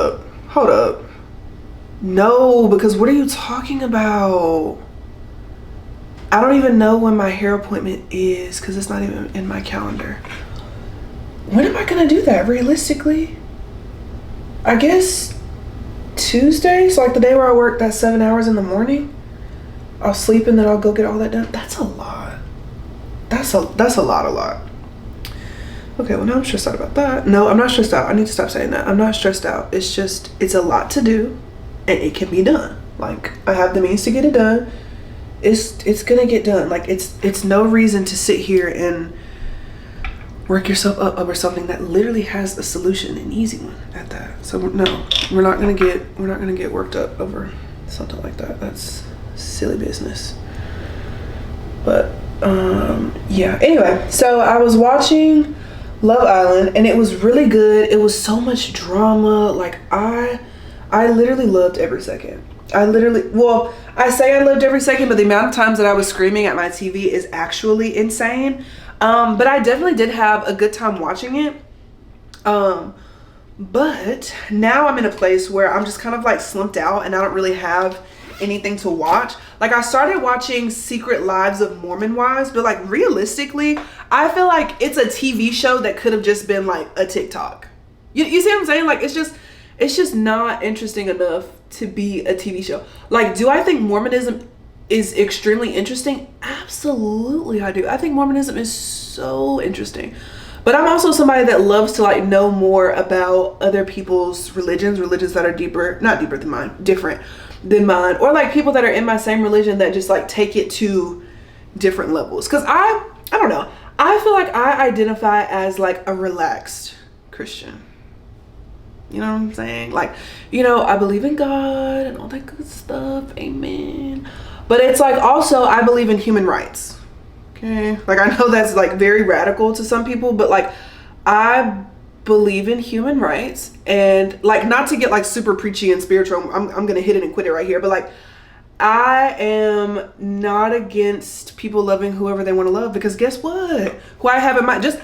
up. No, because what are you talking about? I don't even know when my hair appointment is because it's not even in my calendar. When am I gonna do that realistically? I guess Tuesday, so like the day where I work that 7 hours in the morning. I'll sleep and then I'll go get all that done. That's a lot. That's a lot. Okay, well now I'm stressed out about that. No, I'm not stressed out. I need to stop saying that. I'm not stressed out. It's just, it's a lot to do and it can be done. Like I have the means to get it done. It's gonna get done. Like it's no reason to sit here and work yourself up over something that literally has a solution, an easy one at that. So no, we're not gonna get worked up over something like that. That's silly business. But yeah, anyway, so I was watching Love Island and it was really good. It was so much drama. Like I literally loved every second. I say I loved every second, but the amount of times that I was screaming at my TV is actually insane. But I definitely did have a good time watching it. But now I'm in a place where I'm just kind of like slumped out and I don't really have anything to watch. Like I started watching Secret Lives of Mormon Wives, but like realistically, I feel like it's a TV show that could have just been like a TikTok. You see what I'm saying? Like it's just not interesting enough to be a TV show. Like, do I think Mormonism is extremely interesting? Absolutely I do. I think Mormonism is so interesting. But I'm also somebody that loves to like know more about other people's religions that are different than mine, or like people that are in my same religion that just like take it to different levels. Cause I don't know. I feel like I identify as like a relaxed Christian. You know what I'm saying? Like, you know, I believe in God and all that good stuff. Amen. But it's like also I believe in human rights. Okay, like I know that's like very radical to some people, but like I believe in human rights, and like not to get like super preachy and spiritual, I'm gonna hit it and quit it right here, but like I am not against people loving whoever they want to love, because guess what? Who I have in my just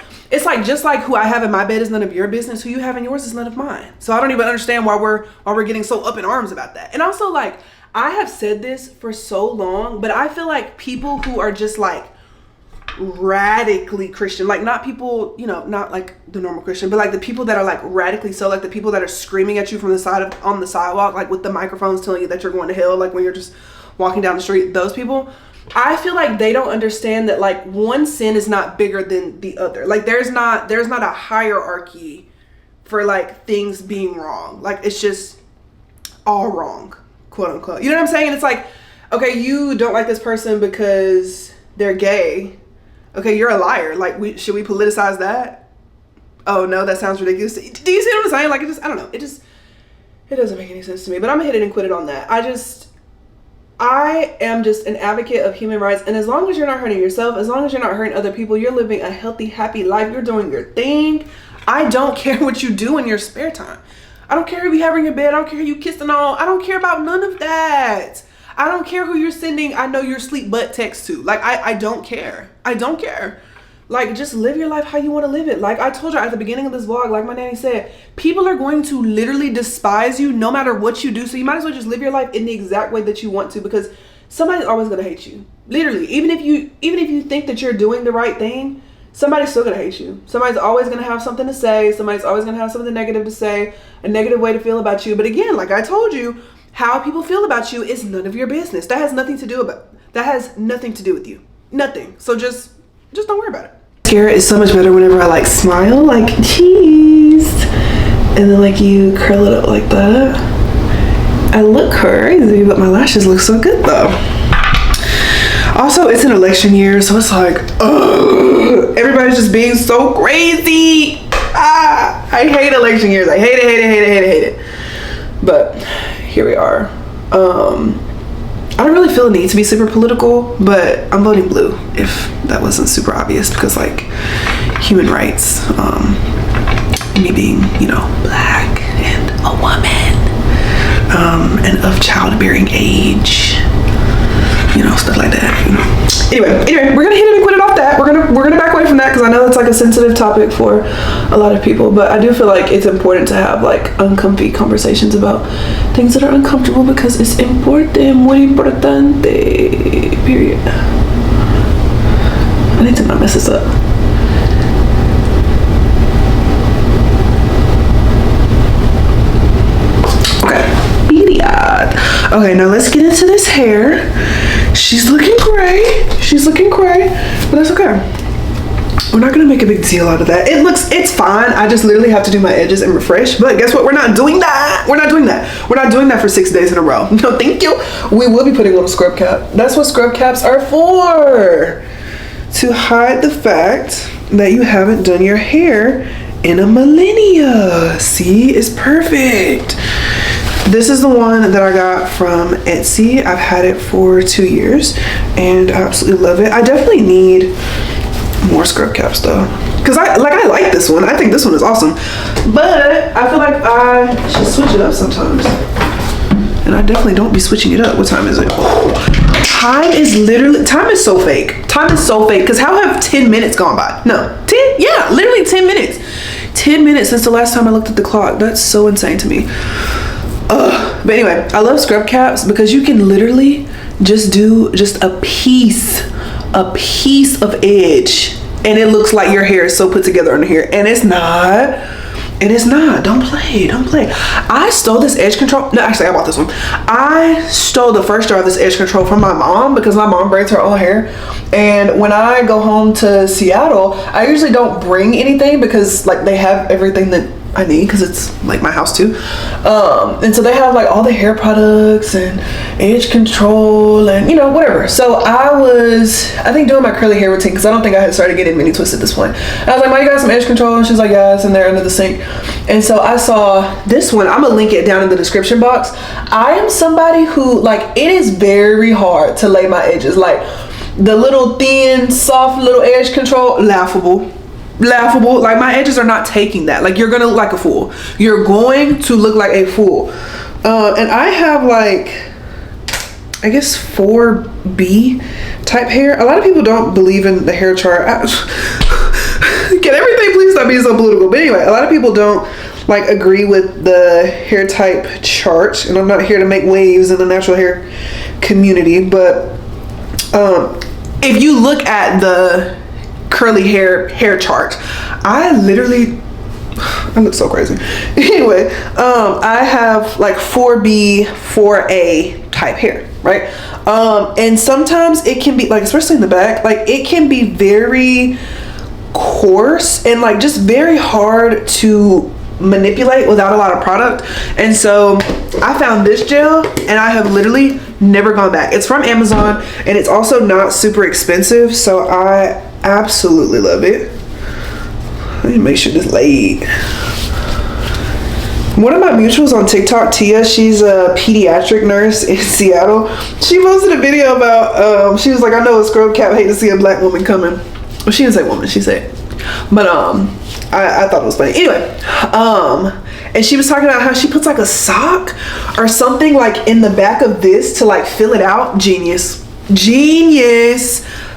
like who I have in my bed is none of your business. Who you have in yours is none of mine. So I don't even understand why we're getting so up in arms about that. And also, like, I have said this for so long, but I feel like people who are just like radically Christian, like not people, you know, not like the normal Christian, but like the people that are like radically so, like the people that are screaming at you from the side of on the sidewalk, like with the microphones telling you that you're going to hell, like when you're just walking down the street, those people, I feel like they don't understand that like one sin is not bigger than the other. Like there's not a hierarchy for like things being wrong. Like it's just all wrong, quote unquote. You know what I'm saying? And it's like, okay, you don't like this person because they're gay. Okay, you're a liar. Like, should we politicize that? Oh no, that sounds ridiculous. Do you see what I'm saying? Like, I don't know. It doesn't make any sense to me. But I'm gonna hit it and quit it on that. I am just an advocate of human rights, and as long as you're not hurting yourself, as long as you're not hurting other people, you're living a healthy, happy life. You're doing your thing. I don't care what you do in your spare time. I don't care who you have in your bed. I don't care who you kissed and all. I don't care about none of that. I don't care who you're sending I know your sleep butt text to. Like, I don't care. I don't care. Like, just live your life how you want to live it. Like I told you at the beginning of this vlog, like my nanny said, people are going to literally despise you no matter what you do. So you might as well just live your life in the exact way that you want to, because somebody's always going to hate you. Literally, even if you think that you're doing the right thing, somebody's still going to hate you. Somebody's always going to have something to say. Somebody's always going to have something negative to say, a negative way to feel about you. But again, like I told you, how people feel about you is none of your business. That has nothing to do with you. Nothing. So just don't worry about it. Mascara is so much better whenever I like smile, like cheese, and then like you curl it up like that. I look crazy, but my lashes look so good though. Also, it's an election year, so it's like, ugh, everybody's just being so crazy. I hate election years. I hate it. But here we are. I don't really feel a need to be super political, but I'm voting blue, if that wasn't super obvious, because like human rights, me being, you know, black and a woman, and of childbearing age, you know, stuff like that, you know. Anyway, we're gonna hit it and quit it off that. We're gonna back away from that, because I know that's like a sensitive topic for a lot of people, but I do feel like it's important to have like uncomfy conversations about things that are uncomfortable, because it's important, muy importante, period. I need to not mess this up. Okay, now let's get into this hair. She's looking gray, but that's okay. We're not gonna make a big deal out of that. It's fine. I just literally have to do my edges and refresh, but guess what? We're not doing that. We're not doing that for 6 days in a row. No, thank you. We will be putting on a scrub cap. That's what scrub caps are for. To hide the fact that you haven't done your hair in a millennia. See, it's perfect. This is the one that I got from Etsy. I've had it for 2 years and I absolutely love it. I definitely need more scrub caps though, because I like this one. I think this one is awesome, but I feel like I should switch it up sometimes, and I definitely don't be switching it up. What time is it? Time is so fake. Time is so fake. Because how have 10 minutes gone by? No. 10? Yeah, literally 10 minutes. 10 minutes since the last time I looked at the clock. That's so insane to me. But anyway, I love scrub caps because you can literally just do just a piece of edge. And it looks like your hair is so put together on here. And it's not. Don't play. I stole this edge control. No, actually, I bought this one. I stole the first jar of this edge control from my mom because my mom braids her own hair. And when I go home to Seattle, I usually don't bring anything because like they have everything that I need because it's like my house too. And so they have like all the hair products and edge control and whatever. So I think doing my curly hair routine because I don't think I had started getting mini twists at this point. I was like, "Mom, you got some edge control?" And she's like, "Yeah, it's in there under the sink." And so I saw this one. I'm gonna link it down in the description box. I am somebody who like it is very hard to lay my edges. Like the little thin, soft little edge control, laughable. Like my edges are not taking that. Like you're gonna look like a fool. You're going to look like a fool. And I have like, I guess 4B type hair. A lot of people don't believe in the hair chart. Can everything please stop being so political? But anyway, a lot of people don't like agree with the hair type chart. And I'm not here to make waves in the natural hair community. But if you look at the curly hair chart, I look so crazy. Anyway, I have like 4B, 4A type hair, right? And sometimes it can be like, especially in the back, like it can be very coarse and like just very hard to manipulate without a lot of product. And so I found this gel and I have literally never gone back. It's from Amazon and it's also not super expensive, so I absolutely love it. Let me make sure this laid. One of my mutuals on TikTok, Tia, she's a pediatric nurse in Seattle. She posted a video about she was like, "I know a scrub cap, hate to see a black woman coming." Well, she didn't say woman, she said, but I thought it was funny. Anyway, and she was talking about how she puts like a sock or something like in the back of this to like fill it out. Genius.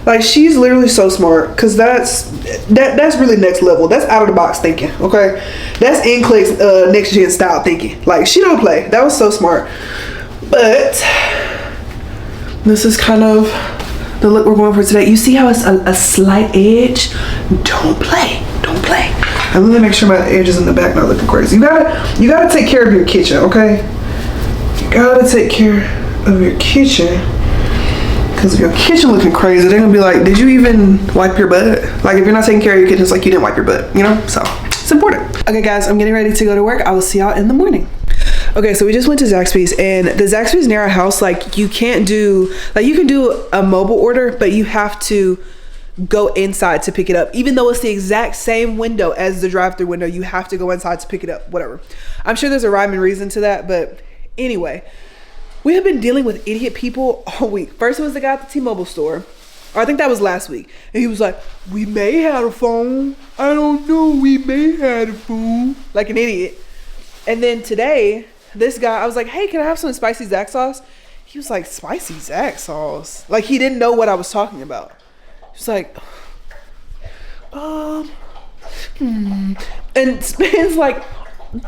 Like she's literally so smart because that's really next level. That's out of the box thinking. Okay, that's NCLEX next gen style thinking. Like she don't play. That was so smart. But this is kind of the look we're going for today. You see how it's a slight edge? Don't play. I'm gonna make sure my edges in the back not looking crazy. You gotta take care of your kitchen, okay? You gotta take care of your kitchen. Because if your kitchen looking crazy, they're gonna be like, "Did you even wipe your butt?" Like if you're not taking care of your kitchen, it's like you didn't wipe your butt, So it's important. Okay guys, I'm getting ready to go to work. I will see y'all in the morning. Okay, so we just went to Zaxby's, and the Zaxby's near our house, like you can do a mobile order, but you have to go inside to pick it up. Even though it's the exact same window as the drive-through window, you have to go inside to pick it up, whatever. I'm sure there's a rhyme and reason to that, but anyway, we have been dealing with idiot people all week. First it was the guy at the T-Mobile store, or I think that was last week, and he was like, "We may have a phone. I don't know, we may have a phone." Like an idiot. And then today, this guy, I was like, "Hey, can I have some spicy Zax sauce?" He was like, "Spicy Zax sauce?" Like he didn't know what I was talking about. He's like, and spends like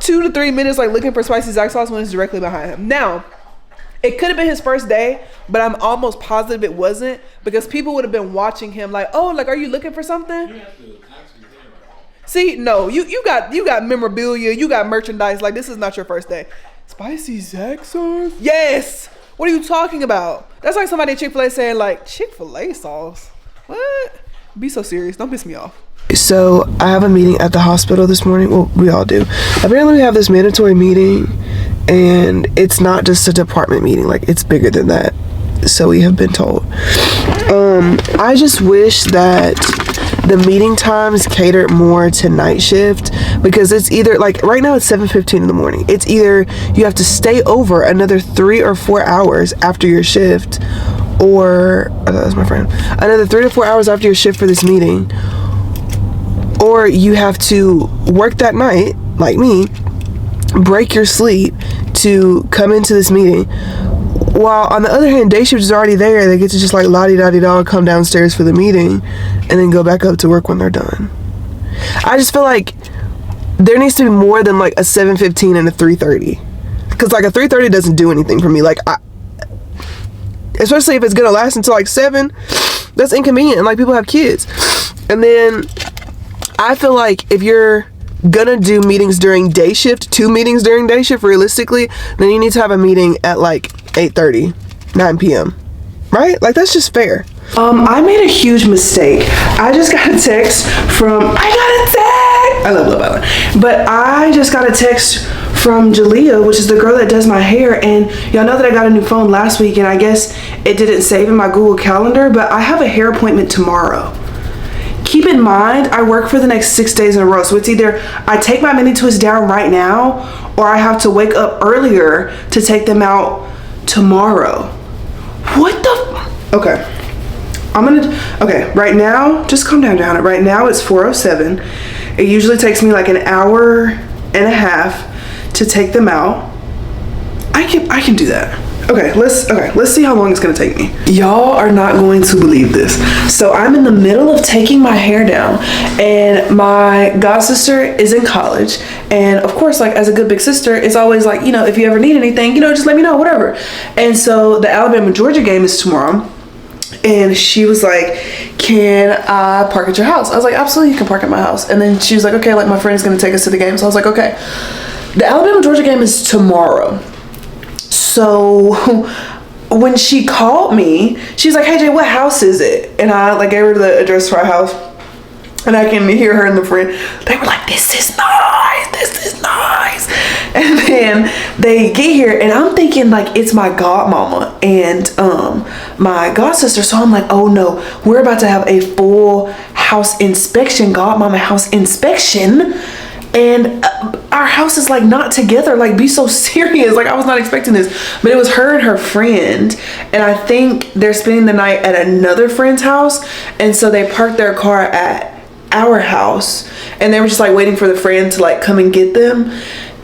2 to 3 minutes like looking for spicy Zax sauce when it's directly behind him. Now, it could have been his first day, but I'm almost positive it wasn't, because people would have been watching him like, "Oh, like, are you looking for something?" See, no, you got memorabilia, you got merchandise. Like, this is not your first day. Spicy Zax sauce? Yes. What are you talking about? That's like somebody at Chick-fil-A saying like, "Chick-fil-A sauce." What? Be so serious. Don't piss me off. So I have a meeting at the hospital this morning. Well, we all do. Apparently we have this mandatory meeting, and it's not just a department meeting. Like, it's bigger than that. So we have been told. I just wish that the meeting times catered more to night shift, because it's either like right now it's 7:15 in the morning. It's either you have to stay over another 3 or 4 hours after your shift, or that's my friend, another 3 to 4 hours after your shift for this meeting, or you have to work that night like me, break your sleep to come into this meeting, while on the other hand, day shift is already there. They get to just like la-di-da-di-da, come downstairs for the meeting and then go back up to work when they're done. I just feel like there needs to be more than like a 7:15 and a 3:30. Because like a 3:30 doesn't do anything for me. Like, especially if it's gonna last until like 7, that's inconvenient. And like people have kids. And then I feel like if you're gonna do meetings during day shift, 2 meetings during day shift realistically, then you need to have a meeting at like 8:30, 9 p.m. Right? Like that's just fair. I made a huge mistake. I just got a text from, I love Love Island, but I just got a text from Jalea, which is the girl that does my hair, and y'all know that I got a new phone last week, and I guess it didn't save in my Google Calendar, but I have a hair appointment tomorrow. Keep in mind, I work for the next 6 days in a row, so it's either I take my mini twists down right now, or I have to wake up earlier to take them out tomorrow. What the? Okay. Okay, right now, just calm down, Janet. Right now it's 4:07. It usually takes me like an hour and a half to take them out. I can do that. Okay, let's see how long it's gonna take me. Y'all are not going to believe this. So I'm in the middle of taking my hair down, and my god sister is in college, and of course, like as a good big sister, it's always like, you know, if you ever need anything, you know, just let me know, whatever. And so the Alabama-Georgia game is tomorrow. And she was like, can I park at your house? I was like, absolutely, you can park at my house. And then she was like, okay, like my friend is gonna take us to the game. So I was like, okay. The Alabama-Georgia game is tomorrow. So when she called me, she's like, hey Jay, what house is it? And I like gave her the address for our house. And I can hear her and the friend, they were like, this is nice, this is nice. And then they get here and I'm thinking like it's my godmama and my god sister. So I'm like, oh no, we're about to have a full house inspection, godmama house inspection. And our house is like not together, like be so serious. Like I was not expecting this, but it was her and her friend. And I think they're spending the night at another friend's house. And so they parked their car at our house and they were just like waiting for the friend to like come and get them.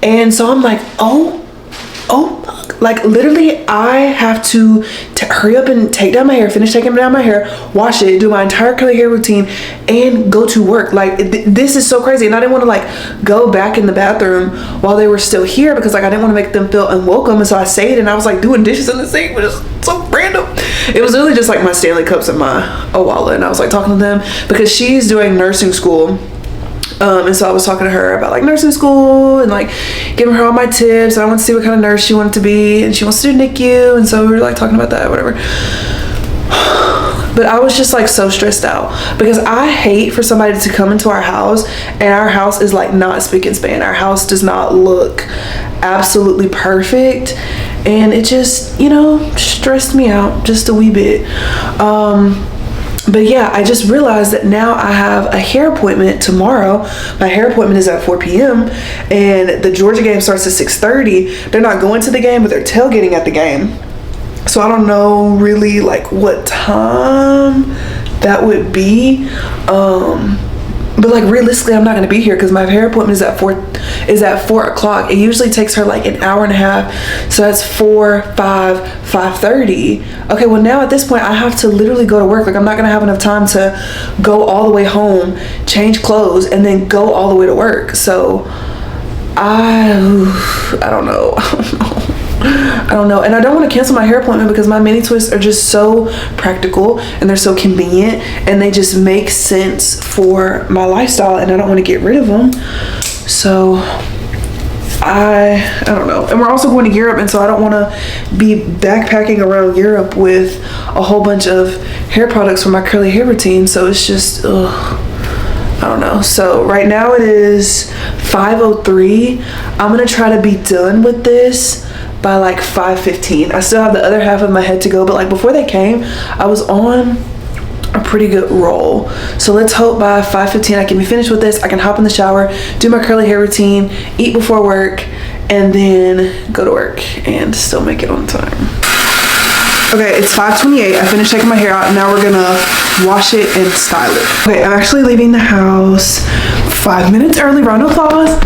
And so I'm like, oh, like literally I have to hurry up and take down my hair, finish taking down my hair, wash it, do my entire curly hair routine and go to work. Like this is so crazy. And I didn't want to like go back in the bathroom while they were still here because like I didn't want to make them feel unwelcome. And so I stayed and I was like doing dishes in the sink, but it's so random. It was really just like my Stanley Cups and my Owala, and I was like talking to them because she's doing nursing school. And so I was talking to her about like nursing school and like giving her all my tips. And I wanted to see what kind of nurse she wanted to be, and she wants to do NICU. And so we were like talking about that, whatever. But I was just like so stressed out because I hate for somebody to come into our house and our house is like not spick and span. Our house does not look absolutely perfect, and it just, you know, stressed me out just a wee bit. But yeah, I just realized that now I have a hair appointment tomorrow. My hair appointment is at 4 p.m. and the Georgia game starts at 6:30. They're not going to the game, but they're tailgating at the game. So I don't know really like what time that would be. But like realistically, I'm not gonna be here because my hair appointment is at 4 o'clock. It usually takes her like an hour and a half. So that's 4, 5, 5:30. Okay, well now at this point I have to literally go to work. Like I'm not gonna have enough time to go all the way home, change clothes, and then go all the way to work. So I don't know. I don't know. And I don't want to cancel my hair appointment because my mini twists are just so practical and they're so convenient and they just make sense for my lifestyle and I don't want to get rid of them. So I don't know. And we're also going to Europe, and so I don't want to be backpacking around Europe with a whole bunch of hair products for my curly hair routine. So it's just I don't know. So right now it is 5:03. I'm gonna try to be done with this by like 5:15. I still have the other half of my head to go, but like before they came, I was on a pretty good roll. So let's hope by 5:15 I can be finished with this. I can hop in the shower, do my curly hair routine, eat before work, and then go to work and still make it on time. Okay, it's 5:28. I finished taking my hair out and now we're gonna wash it and style it. Okay, I'm actually leaving the house 5 minutes early. Round of applause.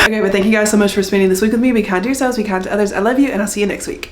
Okay, but thank you guys so much for spending this week with me. Be kind to yourselves, be kind to others. I love you, and I'll see you next week.